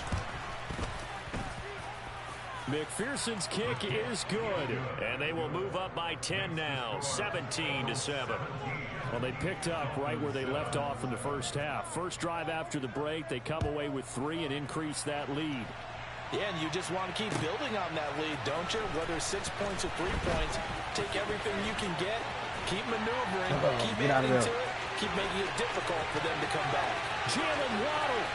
McPherson's kick is good, and they will move up by 10 now, 17-7. Well, they picked up right where they left off in the first half. First drive after the break, they come away with 3 and increase that lead. Yeah, and you just want to keep building on that lead, don't you? Whether it's 6 points or 3 points, take everything you can get, keep maneuvering, keep adding to it, keep making it difficult for them to come back. Jalen Waddle.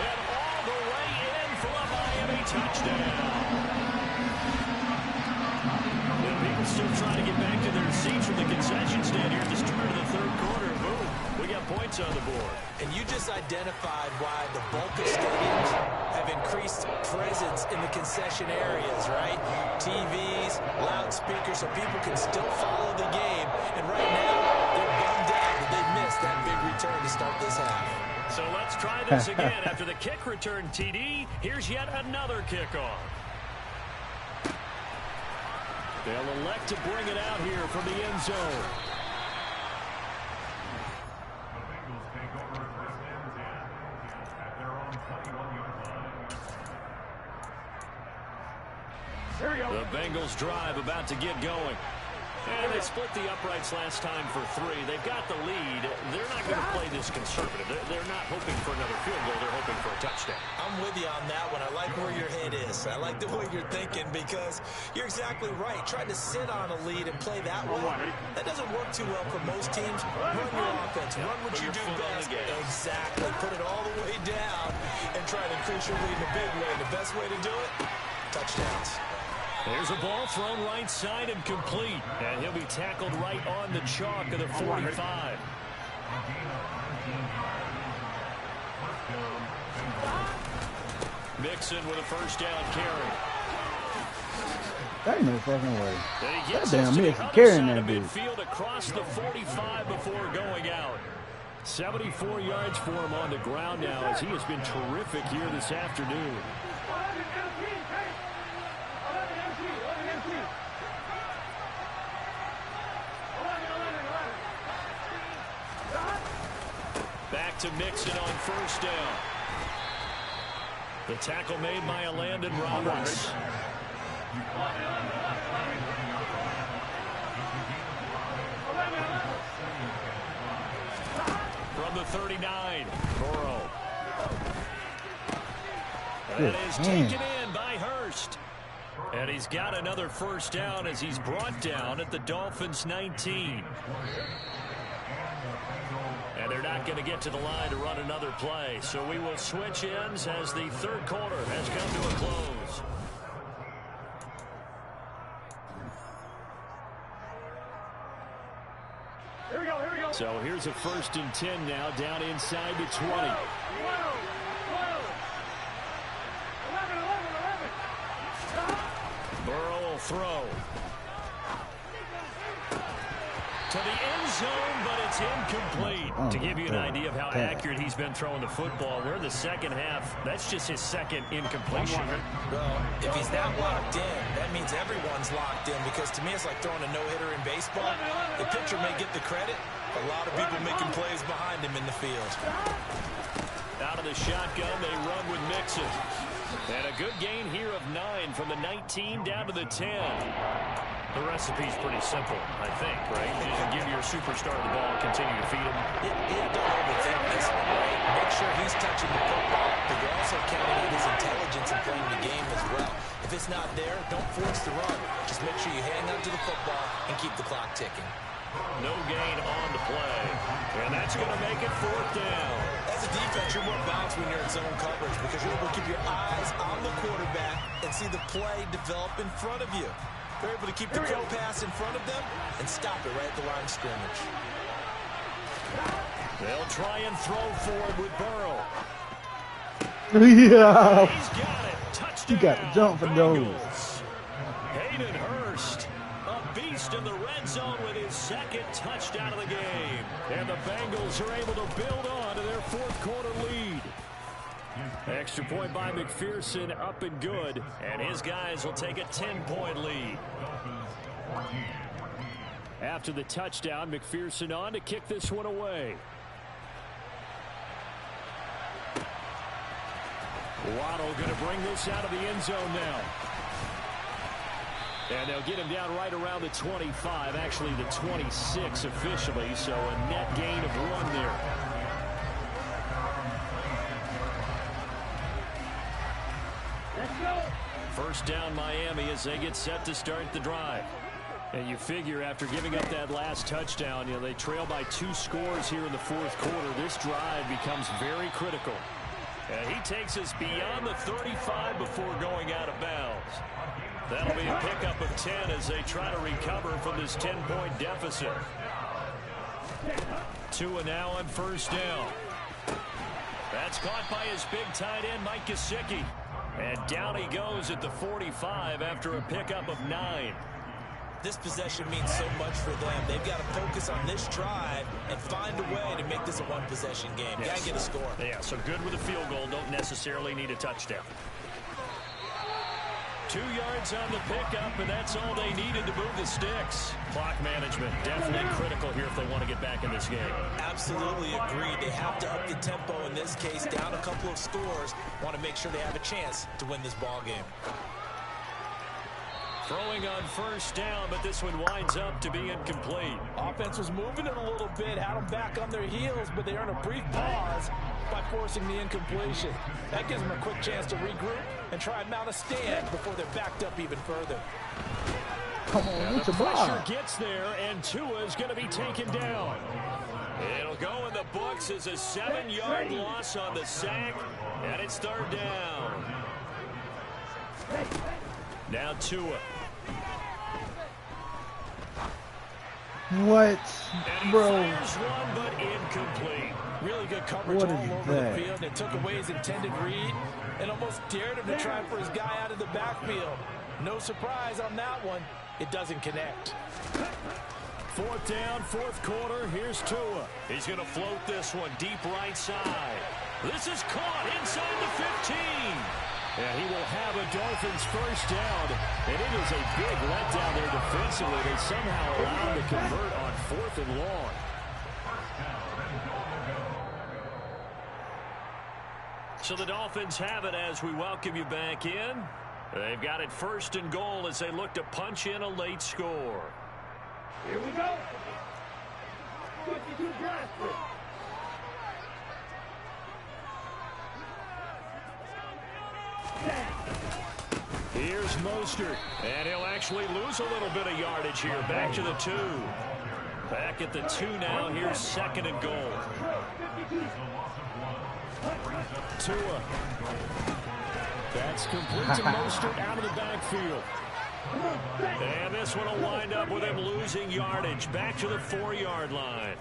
And all the way in for a Miami touchdown. And people still trying to get back to their seats from the concession stand here at the start of the 3rd quarter. Boom, we got points on the board. And you just identified why the bulk of stadiums have increased presence in the concession areas, right? TVs, loudspeakers, so people can still follow the game. And right now, they're bummed out that they missed that big return to start this half. So let's try this again. After the kick return, TD, here's yet another kickoff. They'll elect to bring it out here from the end zone. The Bengals drive about to get going. And they split the uprights last time for 3. They've got the lead. They're not going to play this conservative. They're not hoping for another field goal. They're hoping for a touchdown. I'm with you on that one. I like where your head is. I like the way you're thinking because you're exactly right. Trying to sit on a lead and play that way, that doesn't work too well for most teams. Run your offense. Run what you do best. Exactly. Put it all the way down and try to increase your lead in a big way. The best way to do it, touchdowns. There's a ball thrown right side and complete. And he'll be tackled right on the chalk of the 45. Mixon with a first down carry. That ain't no fucking way. That damn Mixon carrying that dude. Midfield across the 45 before going out. 74 yards for him on the ground now as he has been terrific here this afternoon. Back to Mixon on first down. The tackle made by Landon Roberts. From the 39, Burrow. That is taken in by Hurst. And he's got another first down as he's brought down at the Dolphins' 19. And they're not going to get to the line to run another play. So we will switch ends as the 3rd quarter has come to a close. Here we go. So here's a 1st and 10 now, down inside the 20. 11. Burrow will throw. to the end zone, but it's incomplete. To give you an idea of how accurate he's been throwing the football, we're in the second half. That's just his second incompletion. Well, if he's that locked in, that means everyone's locked in, because to me it's like throwing a no-hitter in baseball. The pitcher may get the credit, but a lot of people making plays behind him in the field. Out of the shotgun, they run with Mixon. And a good gain here of 9 from the 19 down to the 10. The recipe's pretty simple, I think, right? You just give your superstar the ball, continue to feed him. Yeah, don't overthink this one, right? Make sure he's touching the football, but you're also counting on his intelligence in playing the game as well. If it's not there, don't force the run. Just make sure you hang on to the football and keep the clock ticking. No gain on the play. And that's going to make it 4th down. As a defense, you're more balanced when you're in zone coverage, because you're able to keep your eyes on the quarterback and see the play develop in front of you. They're able to keep the throw pass in front of them and stop it right at the line of scrimmage. They'll try and throw forward with Burrow. Yeah. He's got it. Touchdown. You got to jump for those. Hayden Hurst, a beast in the red zone with his second touchdown of the game. And the Bengals are able to build on to their 4th quarter lead. Extra point by McPherson, up and good. And his guys will take a 10-point lead. After the touchdown, McPherson on to kick this one away. Waddle going to bring this out of the end zone now. And they'll get him down right around the 25, actually the 26 officially, so a net gain of 1 there. Let's go. First down Miami as they get set to start the drive. And you figure after giving up that last touchdown, they trail by 2 scores here in the 4th quarter. This drive becomes very critical. And he takes us beyond the 35 before going out of bounds. That'll be a pickup of 10 as they try to recover from this 10-point deficit. Tua now on first down. That's caught by his big tight end, Mike Gesicki. And down he goes at the 45 after a pickup of 9. This possession means so much for them. They've got to focus on this drive and find a way to make this a one-possession game. Yes. Got to get a score. Yeah, so good with a field goal. Don't necessarily need a touchdown. 2 yards on the pickup, and that's all they needed to move the sticks. Clock management definitely critical here if they want to get back in this game. Absolutely agreed. They have to up the tempo in this case, down a couple of scores. Want to make sure they have a chance to win this ball game. Throwing on first down, but this one winds up to be incomplete. Offense was moving it a little bit, had them back on their heels, but they earned a brief pause by forcing the incompletion. That gives them a quick chance to regroup and try and mount a stand before they're backed up even further. Come on, the it's a pressure ball. gets there, and Tua is going to be taken down. It'll go in the books as a 7-yard loss on the sack, and it's 3rd down. Now Tua. What, And he bro? fires one, but incomplete. Really good coverage What all is over that? the field. They took away his intended read and almost dared him to try for his guy out of the backfield. No surprise on that one. It doesn't connect. 4th down, 4th quarter. Here's Tua. He's going to float this one deep right side. This is caught inside the 15. And he will have a Dolphins first down. And it is a big letdown there defensively. They somehow allowed to convert on 4th and long. So the Dolphins have it as we welcome you back in. They've got it 1st and goal as they look to punch in a late score. Here we go. 52 drive through. Here's Mostert, and he'll actually lose a little bit of yardage here. Back to the 2. Back at the 2 now. Here's 2nd and goal. Tua. That's complete to Mostert out of the backfield. And this one will wind up with him losing yardage. Back to the 4-yard line.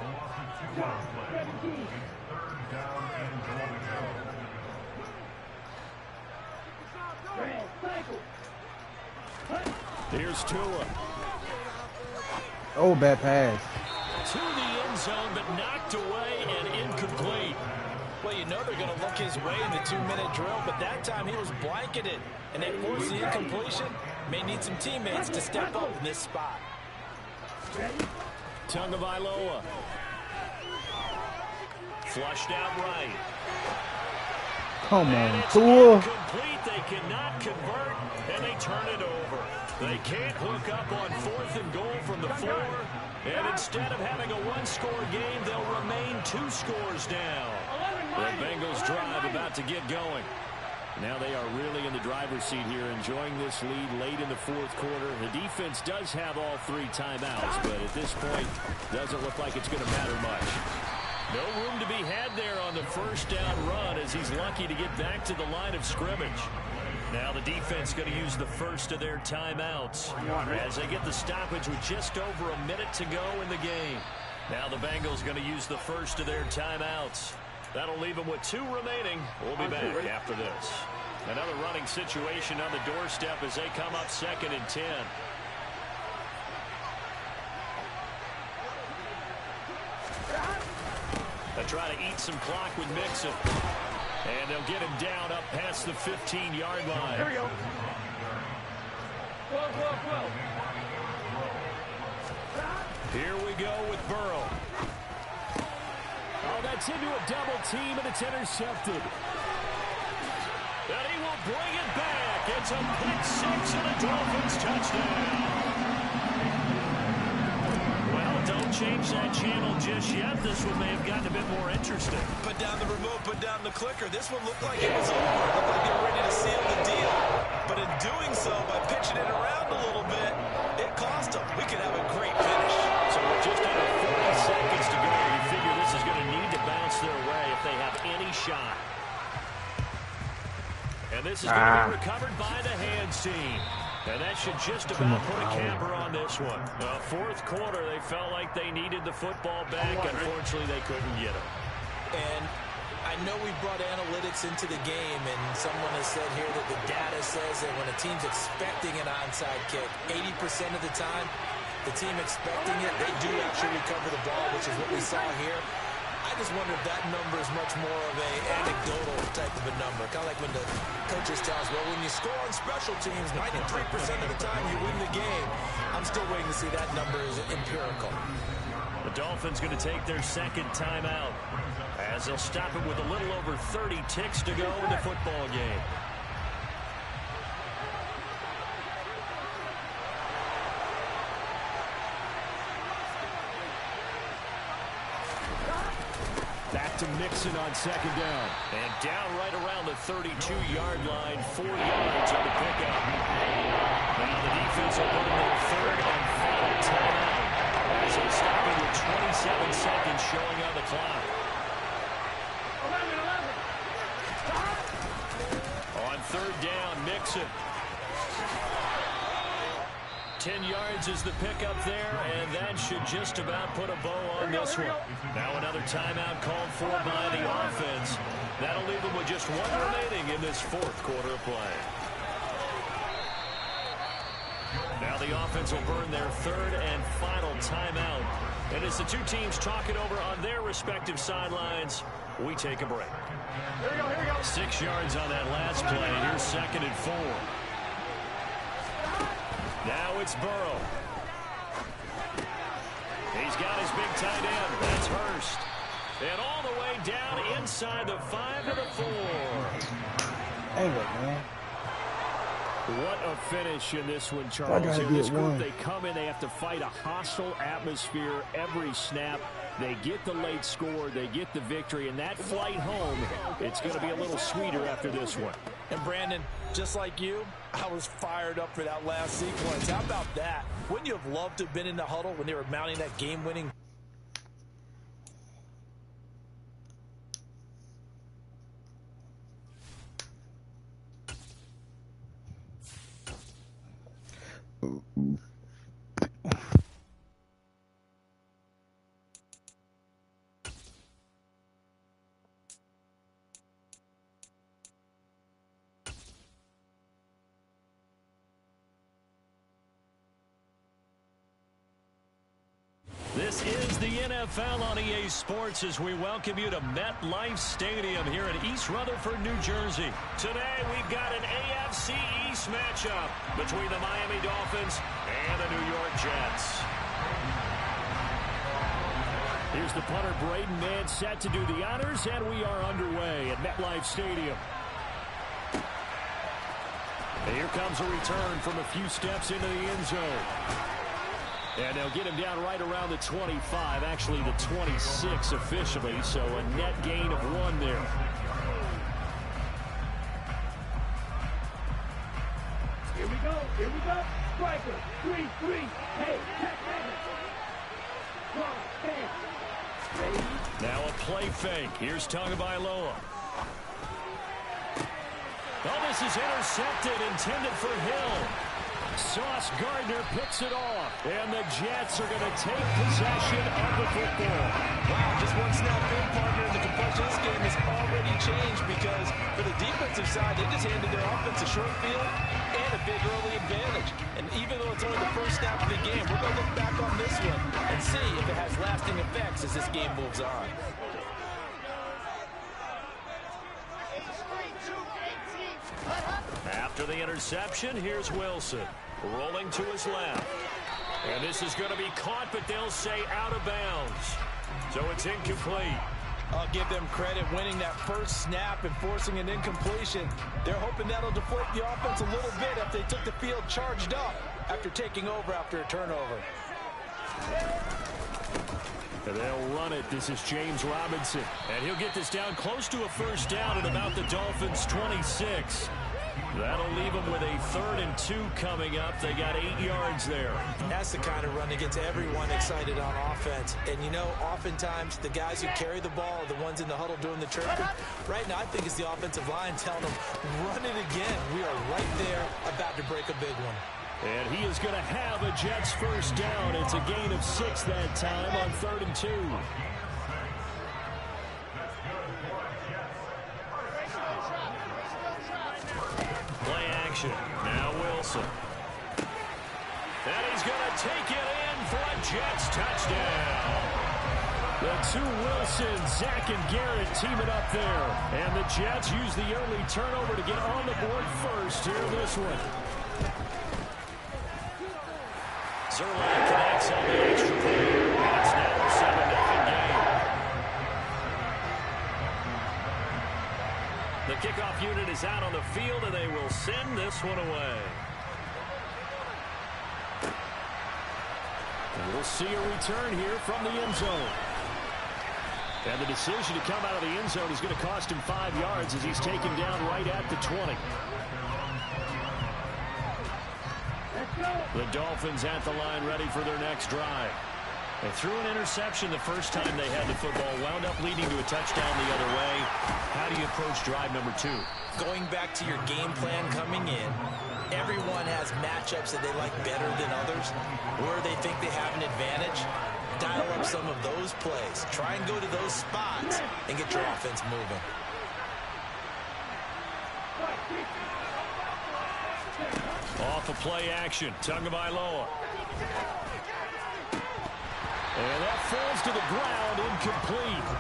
Here's Tua. Oh, bad pass. zone, but knocked away and incomplete. Well, you know they're going to look his way in the 2-minute drill, but that time he was blanketed, and they forced the incompletion. May need some teammates to step up in this spot. Tagovailoa. Flushed out right. Come on, and it's Tua. incomplete. They cannot convert, and they turn it over. They can't hook up on 4th and goal from the 4. And instead of having a one-score game, they'll remain 2 scores down. The Bengals drive about to get going. Now they are really in the driver's seat here, enjoying this lead late in the 4th quarter. The defense does have all 3 timeouts, but at this point, doesn't look like it's going to matter much. No room to be had there on the first down run as he's lucky to get back to the line of scrimmage. Now the defense going to use the first of their timeouts as they get the stoppage with just over a minute to go in the game. Now the Bengals going to use the first of their timeouts. That'll leave them with 2 remaining. We'll be back after this. Another running situation on the doorstep as they come up 2nd and 10. They try to eat some clock with Mixon. And they'll get him down up past the 15-yard line. Here we go. Here we go with Burrow. Oh, that's into a double team, and it's intercepted. And he will bring it back. It's a pick 6 and a Dolphins touchdown. Well, don't change that channel just yet. This one may have gotten a bit more interesting. Put down the remote, put down the clicker. This one looked like it was over. It looked like they were ready to seal the deal. But in doing so, by pitching it around a little bit, it cost them. We could have a great finish. So with just under 40 seconds to go, you figure this is going to need to bounce their way if they have any shot. And this is going to be recovered by the hands team. And that should just about put a capper on this one. 4th quarter, they felt like they needed the football back. Unfortunately, they couldn't get it. And I know we brought analytics into the game, and someone has said here that the data says that when a team's expecting an onside kick, 80% of the time, the team expecting it, they do actually recover the ball, which is what we saw here. I just wonder if that number is much more of a anecdotal type of a number. Kind of like when the coaches tell us, well, when you score on special teams, 93% of the time you win the game. I'm still waiting to see that number is empirical. The Dolphins going to take their 2nd timeout as they'll stop it with a little over 30 ticks to go in the football game. Back to Mixon on 2nd down. And down right around the 32-yard line, 4 yards on the pickup. Now the defense will run their 3rd and final timeout as they stop it with 27 seconds showing on the clock. 11. On 3rd down, Mixon. 10 yards is the pickup there, and that should just about put a bow on this one. Now another timeout called for by the offense. That'll leave them with just 1 remaining in this 4th quarter of play. Now the offense will burn their 3rd and final timeout. And as the 2 teams talk it over on their respective sidelines, we take a break. Here we go. 6 yards on that last play. Here's 2nd and 4. Now it's Burrow. He's got his big tight end. That's Hurst. And all the way down inside the 5 to the 4. Dang it, man. What a finish in this one, Charles. In this group, they come in, they have to fight a hostile atmosphere every snap. They get the late score, they get the victory, and that flight home, it's going to be a little sweeter after this one. And Brandon, just like you, I was fired up for that last sequence. How about that? Wouldn't you have loved to have been in the huddle when they were mounting that game-winning? This is is the NFL on EA Sports as we welcome you to MetLife Stadium here in East Rutherford, New Jersey. Today we've got an AFC East matchup between the Miami Dolphins and the New York Jets. Here's the punter, Braden Mann, set to do the honors, and we are underway at MetLife Stadium. And here comes a return from a few steps into the end zone. And they'll get him down right around the 25, actually the 26 officially, so a net gain of 1 there. Here we go. Striker, 3-3. Hey, check that. Now a play fake. Here's Tagovailoa. Oh, this is intercepted, intended for Hill. Sauce Gardner picks it off, and the Jets are going to take possession of the football. Wow, just one snap in, partner, and the complexion of this game has already changed because for the defensive side, they just handed their offense a short field and a big early advantage. And even though it's only the first snap of the game, we're going to look back on this one and see if it has lasting effects as this game moves on. After the interception, here's Wilson. Rolling to his left. And this is going to be caught, but they'll say out of bounds. So it's incomplete. I'll give them credit winning that first snap and forcing an incompletion. They're hoping that'll deflate the offense a little bit if they took the field charged up after taking over after a turnover. And they'll run it. This is James Robinson. And he'll get this down close to a first down at about the Dolphins' 26. That'll leave them with a 3rd and 2 coming up. They got 8 yards there. That's the kind of run that gets everyone excited on offense. And, you know, oftentimes the guys who carry the ball are the ones in the huddle doing the chirping. Right now, I think it's the offensive line telling them, run it again. We are right there about to break a big one. And he is going to have a Jets first down. It's a gain of 6 that time on 3rd and 2. Play action. Now Wilson. And he's going to take it in for a Jets touchdown. The two Wilsons, Zach and Garrett, teaming up there. And the Jets use the early turnover to get on the board first here in this one. Zerline connects on the extra point. And it's now a 7-0 game. The kickoff unit is out on the field, and they will send this one away. And we'll see a return here from the end zone. And the decision to come out of the end zone is going to cost him 5 yards as he's taken down right at the 20. The Dolphins at the line ready for their next drive. They threw an interception the first time they had the football, wound up leading to a touchdown the other way. How do you approach drive number 2? Going back to your game plan coming in, everyone has matchups that they like better than others, where they think they have an advantage. Dial up some of those plays. Try and go to those spots and get your offense moving. Off of play action, Tagovailoa. And that falls to the ground, incomplete.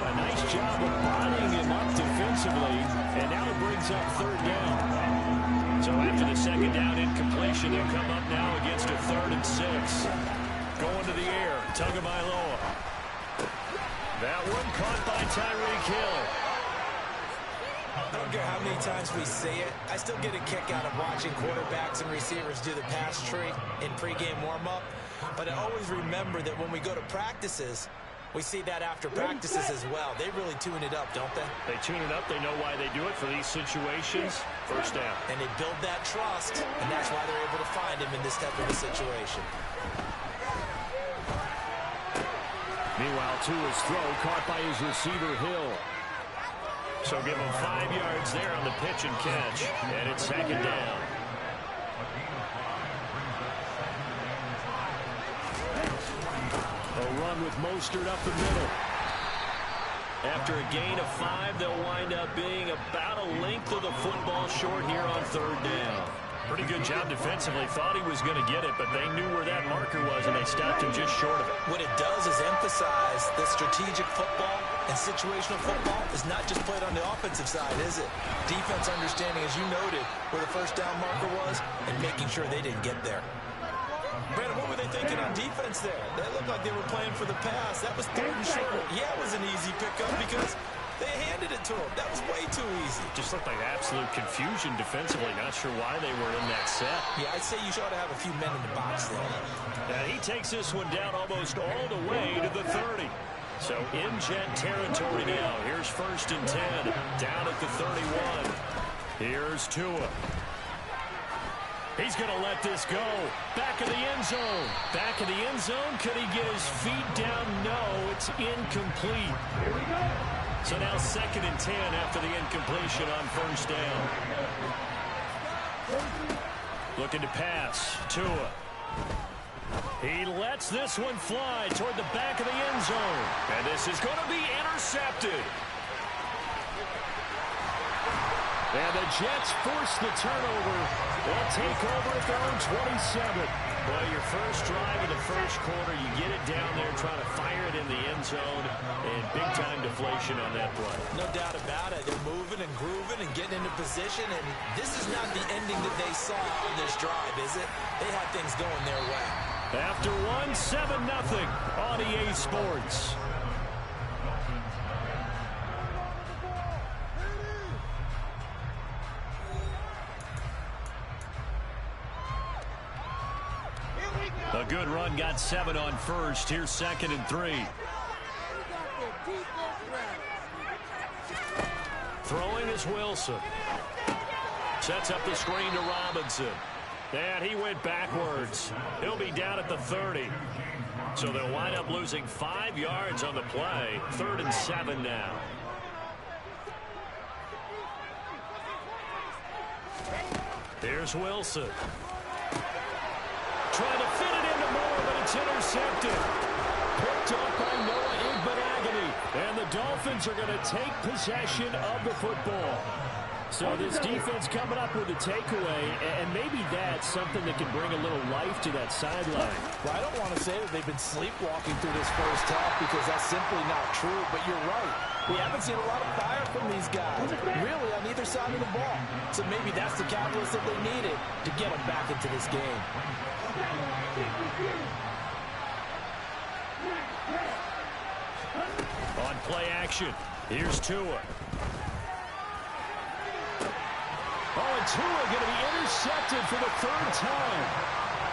A nice job of bodying him up defensively, and now it brings up 3rd down. So after the 2nd down incompletion, they'll come up now against a 3rd and 6. Going to the air, Tagovailoa. That one caught by Tyreek Hill. I don't care how many times we say it, I still get a kick out of watching quarterbacks and receivers do the pass tree in pregame warm-up. But I always remember that when we go to practices, we see that after practices as well. They really tune it up, don't they? They tune it up. They know why they do it for these situations. First down. And they build that trust, and that's why they're able to find him in this type of a situation. Meanwhile, Tua's throw caught by his receiver, Hill. So give him 5 yards there on the pitch and catch, and it's 2nd down. A run with Mostert up the middle. After a gain of 5, they'll wind up being about a length of the football short here on 3rd down. Pretty good job defensively. Thought he was going to get it, but they knew where that marker was, and they stopped him just short of it. What it does is emphasize that strategic football and situational football is not just played on the offensive side, is it? Defense understanding, as you noted, where the first down marker was and making sure they didn't get there. Brandon, what were they thinking on defense there? They looked like they were playing for the pass. That was third and short. Yeah, it was an easy pickup because they handed it to him. That was way too easy. Just looked like absolute confusion defensively. Not sure why they were in that set. Yeah, I'd say you ought to have a few men in the box there. And he takes this one down almost all the way to the 30. So in Jet territory now. Here's 1st and 10. Down at the 31. Here's Tua. He's going to let this go. Back of the end zone. Back of the end zone. Could he get his feet down? No, it's incomplete. Here we go. So now 2nd and 10 after the incompletion on 1st down. Looking to pass. Tua. He lets this one fly toward the back of the end zone. And this is going to be intercepted. And the Jets force the turnover. They'll take over at their own 27. Well, your first drive of the first quarter, you get it down there, trying to fire it in the end zone, and big-time deflation on that play. No doubt about it. They're moving and grooving and getting into position, and this is not the ending that they saw on this drive, is it? They had things going their way. After 7-0 on EA Sports. A good run, got 7 on first. Here's 2nd and 3. Throwing is Wilson. Sets up the screen to Robinson. And he went backwards. He'll be down at the 30. So they'll wind up losing 5 yards on the play. 3rd and 7 now. Here's Wilson. Trying to fit it into Moore, but it's intercepted. Picked up by Noah Igbenogany. And the Dolphins are going to take possession of the football. So this defense coming up with a takeaway, and maybe that's something that can bring a little life to that sideline. Well, I don't want to say that they've been sleepwalking through this first half because that's simply not true, but you're right. We haven't seen a lot of fire from these guys, really, on either side of the ball. So maybe that's the catalyst that they needed to get them back into this game. On play action, here's Tua. Oh, and Tua going to be intercepted for the 3rd time.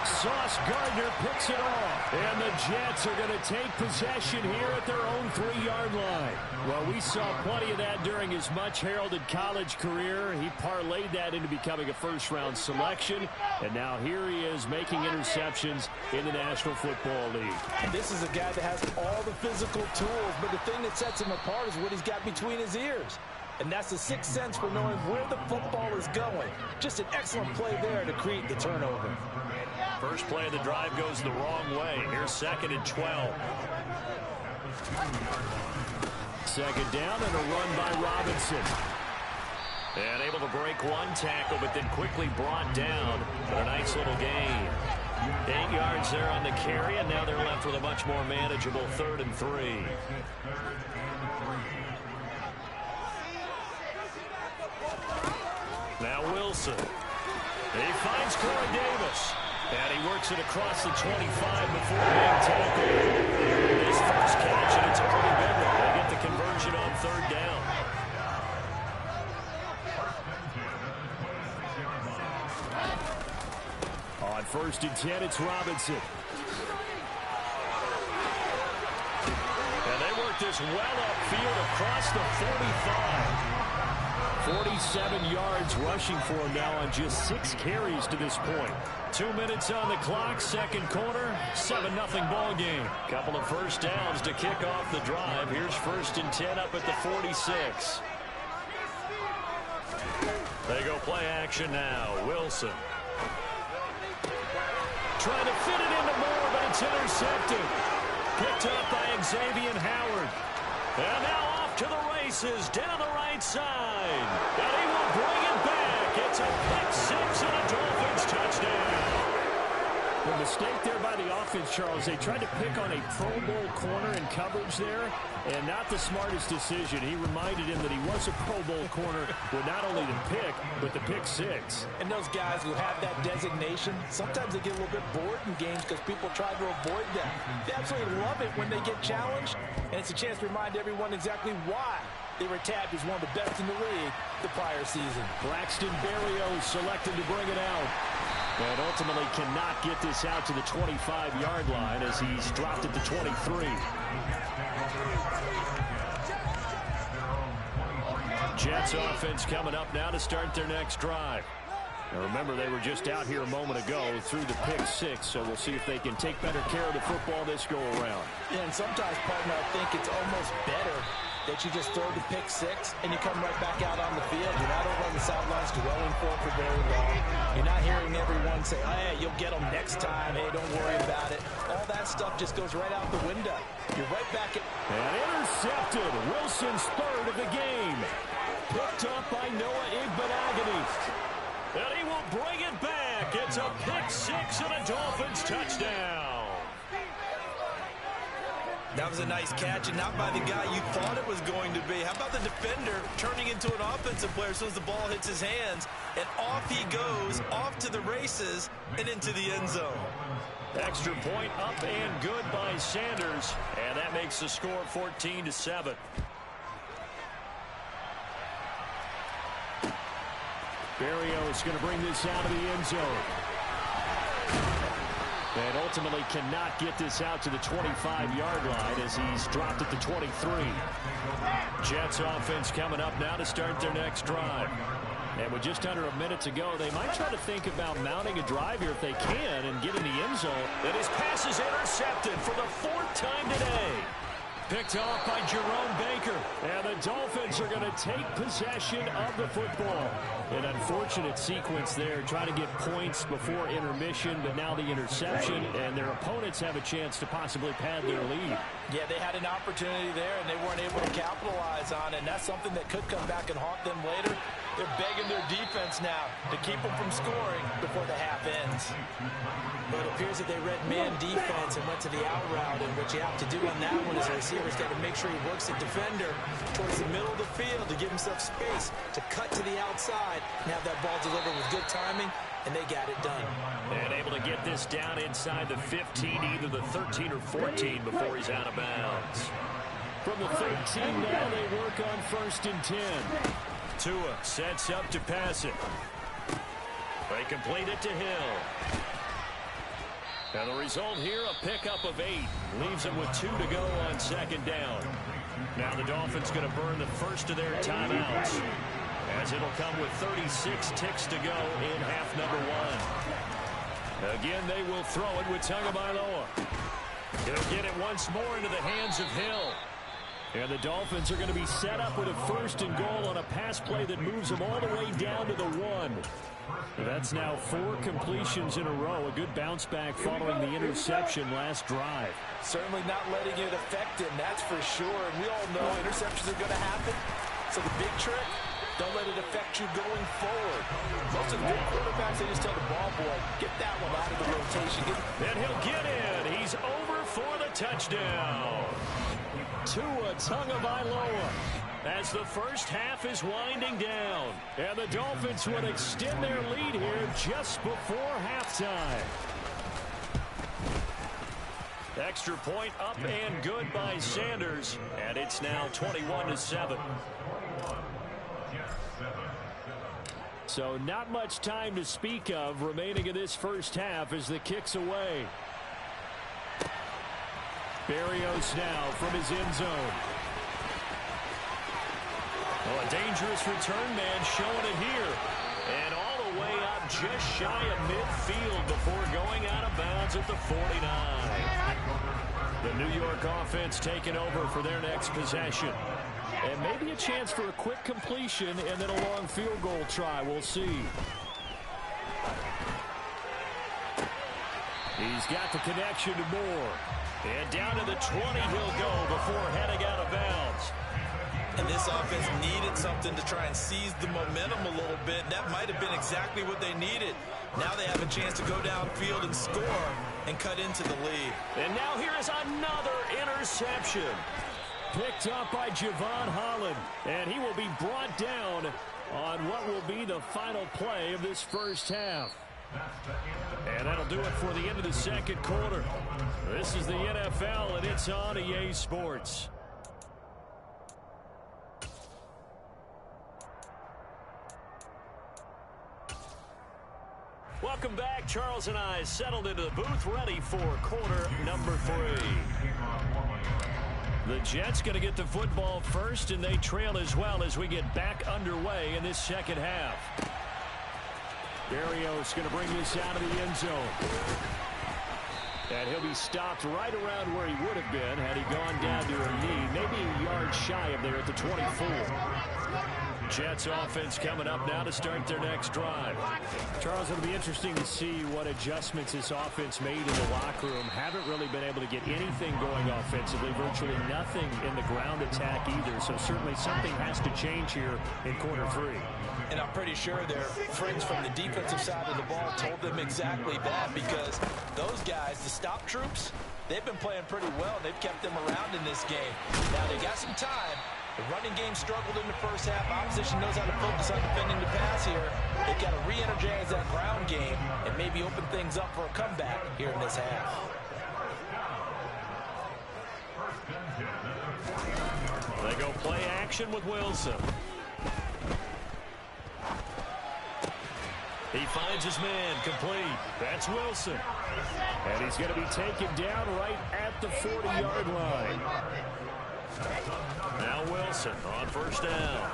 Sauce Gardner picks it off. And the Jets are going to take possession here at their own 3-yard line. Well, we saw plenty of that during his much-heralded college career. He parlayed that into becoming a first-round selection. And now here he is making interceptions in the National Football League. And this is a guy that has all the physical tools, but the thing that sets him apart is what he's got between his ears. And that's the sixth sense for knowing where the football is going. Just an excellent play there to create the turnover. First play of the drive goes the wrong way. Here's 2nd and 12. 2nd down and a run by Robinson. And able to break one tackle, but then quickly brought down for a nice little gain. 8 yards there on the carry, and now they're left with a much more manageable 3rd and 3. Now Wilson. He finds Corey Davis. And he works it across the 25 before being tackled. His first catch, and it's already been there. They get the conversion on 3rd down. On 1st and 10, it's Robinson. And they work this well upfield across the 45. 47 yards rushing for him now on just 6 carries to this point. 2 minutes on the clock, 2nd quarter, 7-0 ball game. Couple of first downs to kick off the drive. Here's 1st and 10 up at the 46. They go play action now. Wilson. Trying to fit it into Moore, but it's intercepted. Picked up by Xavier Howard. And now off to the races down the right side. And he will bring it back. It's a pick 6 and a Dolphin touchdown. The mistake there by the offense, Charles, they tried to pick on a Pro Bowl corner in coverage there, and not the smartest decision. He reminded him that he was a Pro Bowl corner with not only the pick, but the pick six. And those guys who have that designation, sometimes they get a little bit bored in games because people try to avoid them. They absolutely love it when they get challenged, and it's a chance to remind everyone exactly why they were tabbed as one of the best in the league the prior season. Braxton Berrios selected to bring it out. And ultimately cannot get this out to the 25-yard line as he's dropped at the 23. Jets offense coming up now to start their next drive. Now remember, they were just out here a moment ago through the pick six, so we'll see if they can take better care of the football this go-around. Yeah, and sometimes, partner, I think it's almost better that you just throw the pick six and you come right back out on the field. You're not over on the sidelines dwelling for very long. You're not hearing everyone say, hey, you'll get them next time. Hey, don't worry about it. All that stuff just goes right out the window. You're right back at... And intercepted. Wilson's third of the game. Picked up by Noah Igbenogany. And he will bring it back. It's a pick six and a Dolphins touchdown. That was a nice catch, and not by the guy you thought it was going to be. How about the defender turning into an offensive player as soon as the ball hits his hands, and off he goes, off to the races, and into the end zone. Extra point up and good by Sanders, and that makes the score 14-7. Berrios going to bring this out of the end zone. And ultimately cannot get this out to the 25-yard line as he's dropped at the 23. Jets offense coming up now to start their next drive. And with just under a minute to go, they might try to think about mounting a drive here if they can and get in the end zone. And his pass is intercepted for the fourth time today. Picked off by Jerome Baker. And the Dolphins are going to take possession of the football. An unfortunate sequence there, trying to get points before intermission, but now the interception, and their opponents have a chance to possibly pad their lead. Yeah, they had an opportunity there, and they weren't able to capitalize on it, and that's something that could come back and haunt them later. They're begging their defense now to keep them from scoring before the half ends. But it appears that they read man defense and went to the out route, and what you have to do on that one is the receiver's got to make sure he works the defender towards the middle of the field to give himself space to cut to the outside and have that ball delivered with good timing, and they got it done. And able to get this down inside the 15, either the 13 or 14 before he's out of bounds. From the 13 now, they work on 1st and 10. Tua sets up to pass it. They complete it to Hill. And the result here, a pickup of 8. Leaves them with 2 to go on 2nd down. Now the Dolphins going to burn the first of their timeouts, as it'll come with 36 ticks to go in half number 1. Again, they will throw it with Tagovailoa. He'll get it once more into the hands of Hill. And the Dolphins are going to be set up with a 1st and goal on a pass play that moves them all the way down to the 1. That's now 4 completions in a row. A good bounce back following the interception last drive. Certainly not letting it affect him, that's for sure. And we all know interceptions are going to happen. So the big trick, don't let it affect you going forward. Most of the good quarterbacks, they just tell the ball boy, get that one out of the rotation. And he'll get in. He's over for the touchdown. Tua Tagovailoa, as the first half is winding down. And the Dolphins would extend their lead here just before halftime. Extra point up and good by Sanders. And it's now 21-7. So not much time to speak of remaining in this first half as the kick's away. Berrios now from his end zone. Well, a dangerous return man showing it here. And all the way up just shy of midfield before going out of bounds at the 49. The New York offense taking over for their next possession. And maybe a chance for a quick completion and then a long field goal try. We'll see. He's got the connection to Moore. And down to the 20 he'll go before heading out of bounds. And this offense needed something to try and seize the momentum a little bit. That might have been exactly what they needed. Now they have a chance to go downfield and score and cut into the lead. And now here is another interception. Picked up by Javon Holland. And he will be brought down on what will be the final play of this first half. And that'll do it for the end of the second quarter. This is the NFL, and it's on EA Sports. Welcome back. Charles and I settled into the booth, ready for quarter number 3. The Jets going to get the football first, and they trail as well as we get back underway in this second half. Berrios going to bring this out of the end zone. And he'll be stopped right around where he would have been had he gone down to a knee, maybe a yard shy of there at the 24. Jets offense coming up now to start their next drive. Charles, it'll be interesting to see what adjustments this offense made in the locker room. Haven't really been able to get anything going offensively, virtually nothing in the ground attack either. So certainly something has to change here in quarter 3. And I'm pretty sure their friends from the defensive side of the ball told them exactly that, because those guys, the stop troops, they've been playing pretty well. They've kept them around in this game. Now they got some time. The running game struggled in the first half. Opposition knows how to focus on defending the pass here. They've got to re-energize that ground game and maybe open things up for a comeback here in this half. They go play action with Wilson. He finds his man complete. That's Wilson. And he's going to be taken down right at the 40-yard line. Now Wilson on first down.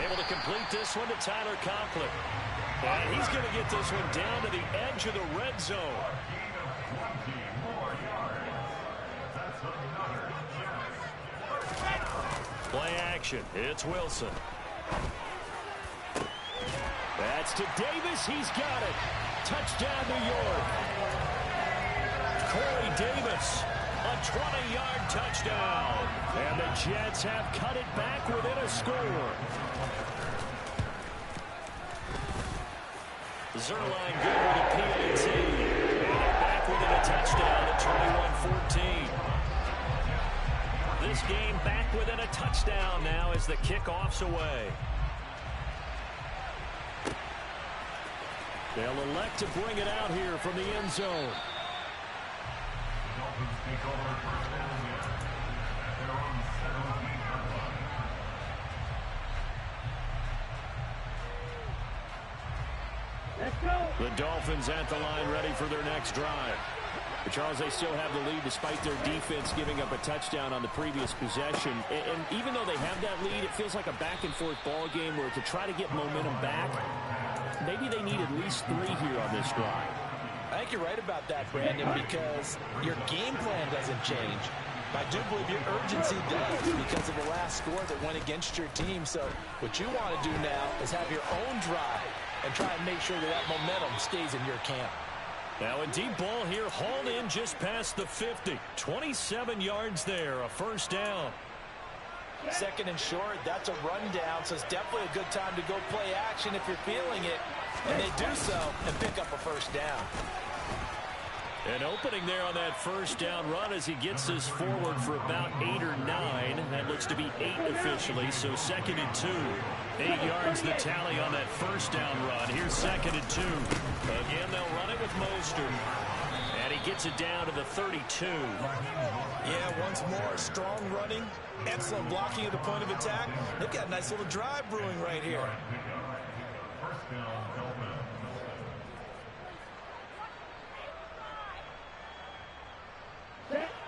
Able to complete this one to Tyler Conklin. And he's going to get this one down to the edge of the red zone. Play action. It's Wilson. That's to Davis. He's got it. Touchdown, New York. Corey Davis, a 20-yard touchdown. And the Jets have cut it back within a score. Zerline good with a PAT. And they're back within a touchdown at 21-14. This game back within a touchdown now as the kickoff's away. They'll elect to bring it out here from the end zone. Let's go. The Dolphins at the line ready for their next drive. But Charles, they still have the lead despite their defense giving up a touchdown on the previous possession. And even though they have that lead, it feels like a back-and-forth ball game where to try to get momentum back, maybe they need at least 3 here on this drive. I think you're right about that, Brandon, because your game plan doesn't change. I do believe your urgency does because of the last score that went against your team. So what you want to do now is have your own drive and try and make sure that that momentum stays in your camp. Now a deep ball here, hauled in just past the 50. 27 yards there, a first down. Second and short, that's a rundown, so it's definitely a good time to go play action if you're feeling it. And they do so and pick up a first down. An opening there on that first down run as he gets this forward for about 8 or 9. That looks to be 8 officially, so second and 2. 8 yards the tally on that first down run. Here's second and 2. Again, they'll run it with Mostert. And he gets it down to the 32. Yeah, once more, strong running, excellent blocking at the point of attack. They've got a nice little drive brewing right here.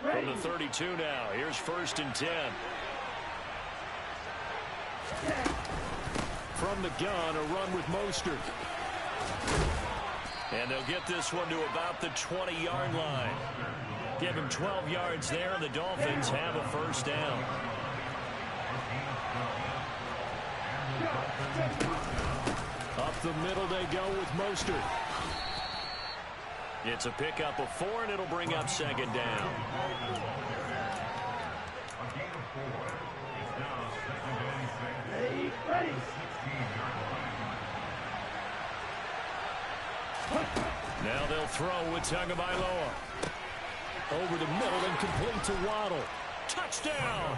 From the 32 now, here's first and 10. From the gun, a run with Mostert. And they'll get this one to about the 20-yard line. Give him 12 yards there, and the Dolphins have a first down. Up the middle they go with Mostert. It's a pickup of 4, and it'll bring up second down. They'll throw with Tagovailoa. Over the middle and complete to Waddle. Touchdown!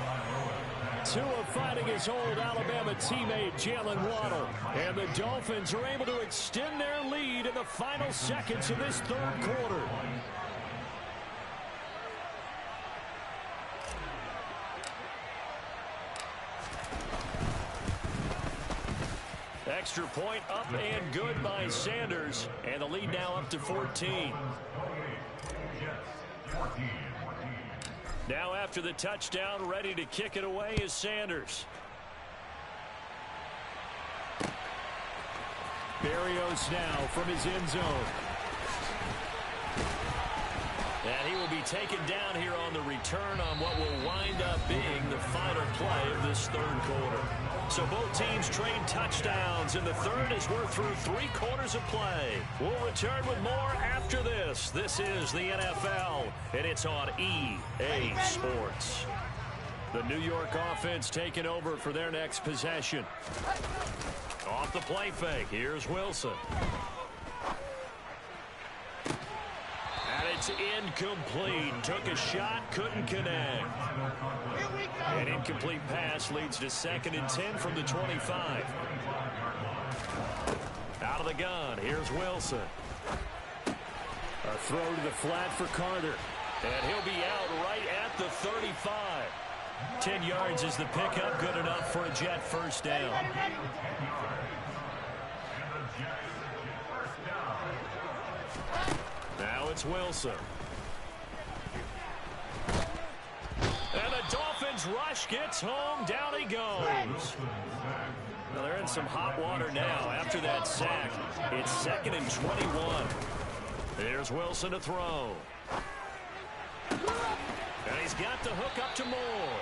Tua fighting his old Alabama teammate Jalen Waddle. And the Dolphins are able to extend their lead in the final seconds of this third quarter. Extra point up and good by Sanders. And the lead now up to 14. Now after the touchdown, ready to kick it away is Sanders. Berrios now from his end zone. And he will be taken down here on the return on what will wind up being the final play of this third quarter. So both teams trade touchdowns in the third as we're through 3 quarters of play. We'll return with more after this. This is the NFL, and it's on EA Sports. The New York offense taking over for their next possession. Off the play fake, here's Wilson. And it's incomplete. Took a shot, couldn't connect. An incomplete pass leads to 2nd and 10 from the 25. Out of the gun, here's Wilson. A throw to the flat for Carter. And he'll be out right at the 35. 10 yards is the pickup, good enough for a Jet first down. Now it's Wilson. And the Dolphins rush gets home. Down he goes. Well, they're in some hot water now after that sack. It's 2nd and 21. Here's Wilson to throw. And he's got the hook up to Moore.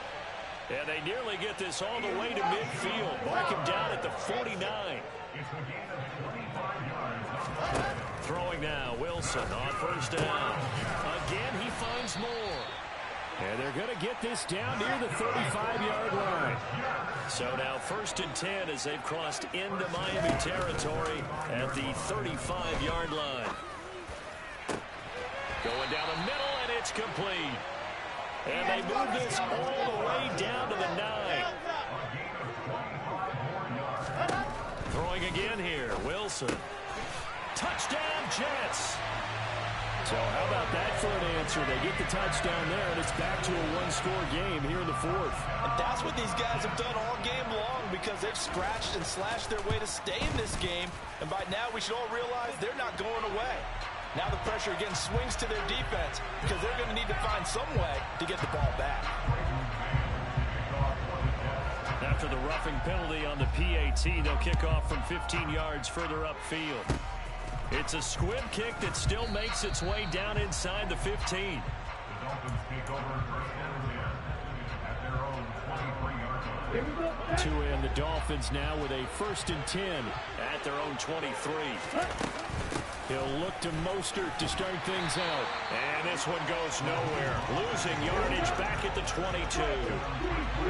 And they nearly get this all the way to midfield. Mark him down at the 49. Throwing now, Wilson on first down. Again, he finds Moore. And they're going to get this down near the 35-yard line. So now 1st and 10 as they've crossed into Miami territory at the 35-yard line. Going down the middle, and it's complete. And they move this all the way down to the 9. Throwing again here, Wilson. Touchdown, Jets. So how about that for an answer? They get the touchdown there, and it's back to a one-score game here in the 4th. And that's what these guys have done all game long because they've scratched and slashed their way to stay in this game. And by now, we should all realize they're not going away. Now the pressure again swings to their defense because they're going to need to find some way to get the ball back. After the roughing penalty on the PAT, they'll kick off from 15 yards further upfield. It's a squib kick that still makes its way down inside the 15. To end the Dolphins now with a 1st and 10 at their own 23. He'll look to Mostert to start things out. And this one goes nowhere. Losing yardage back at the 22.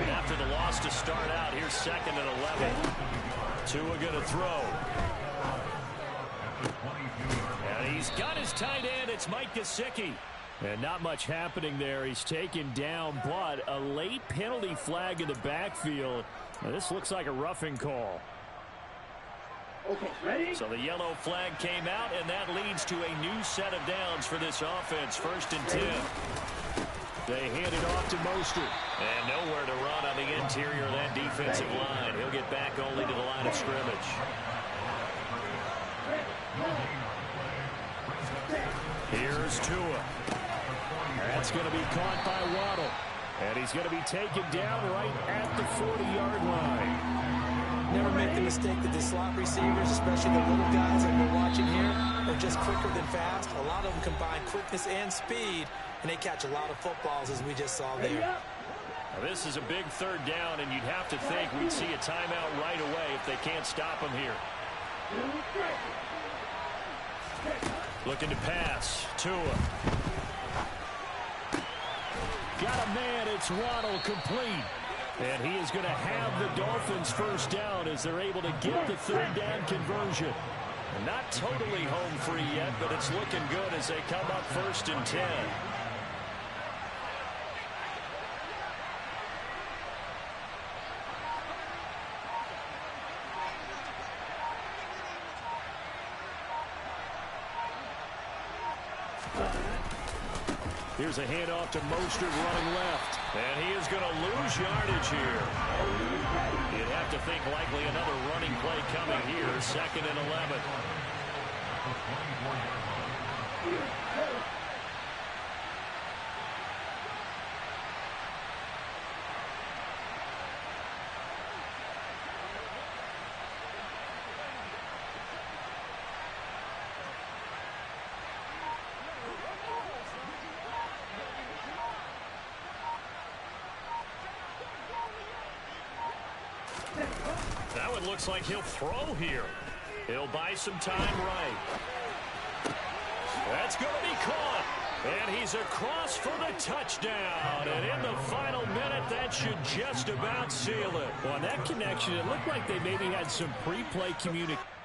And after the loss to start out, here's 2nd and 11. Tua going to throw. And he's got his tight end. It's Mike Gesicki. And not much happening there. He's taken down, but a late penalty flag in the backfield. Now, this looks like a roughing call. Okay, ready? So the yellow flag came out, and that leads to a new set of downs for this offense. 1st and 10. They hand it off to Mostert. And nowhere to run on the interior of that defensive line. He'll get back only to the line of scrimmage. Here's Tua. That's going to be caught by Waddle. And he's going to be taken down right at the 40-yard line. Never make the mistake that the slot receivers, especially the little guys like we're watching here, are just quicker than fast. A lot of them combine quickness and speed, and they catch a lot of footballs, as we just saw there. Now, this is a big 3rd down, and you'd have to think we'd see a timeout right away if they can't stop him here. Looking to pass. Tua. Got a man. It's Waddle, complete. And he is going to have the Dolphins first down as they're able to get the 3rd down conversion. Not totally home free yet, but it's looking good as they come up 1st and 10. Here's a handoff to Mostert running left. And he is going to lose yardage here. You'd have to think likely another running play coming here. 2nd and 11. That one looks like he'll throw here. He'll buy some time right. That's going to be caught. And he's across for the touchdown. And in the final minute, that should just about seal it. On that connection, it looked like they maybe had some pre-play communication.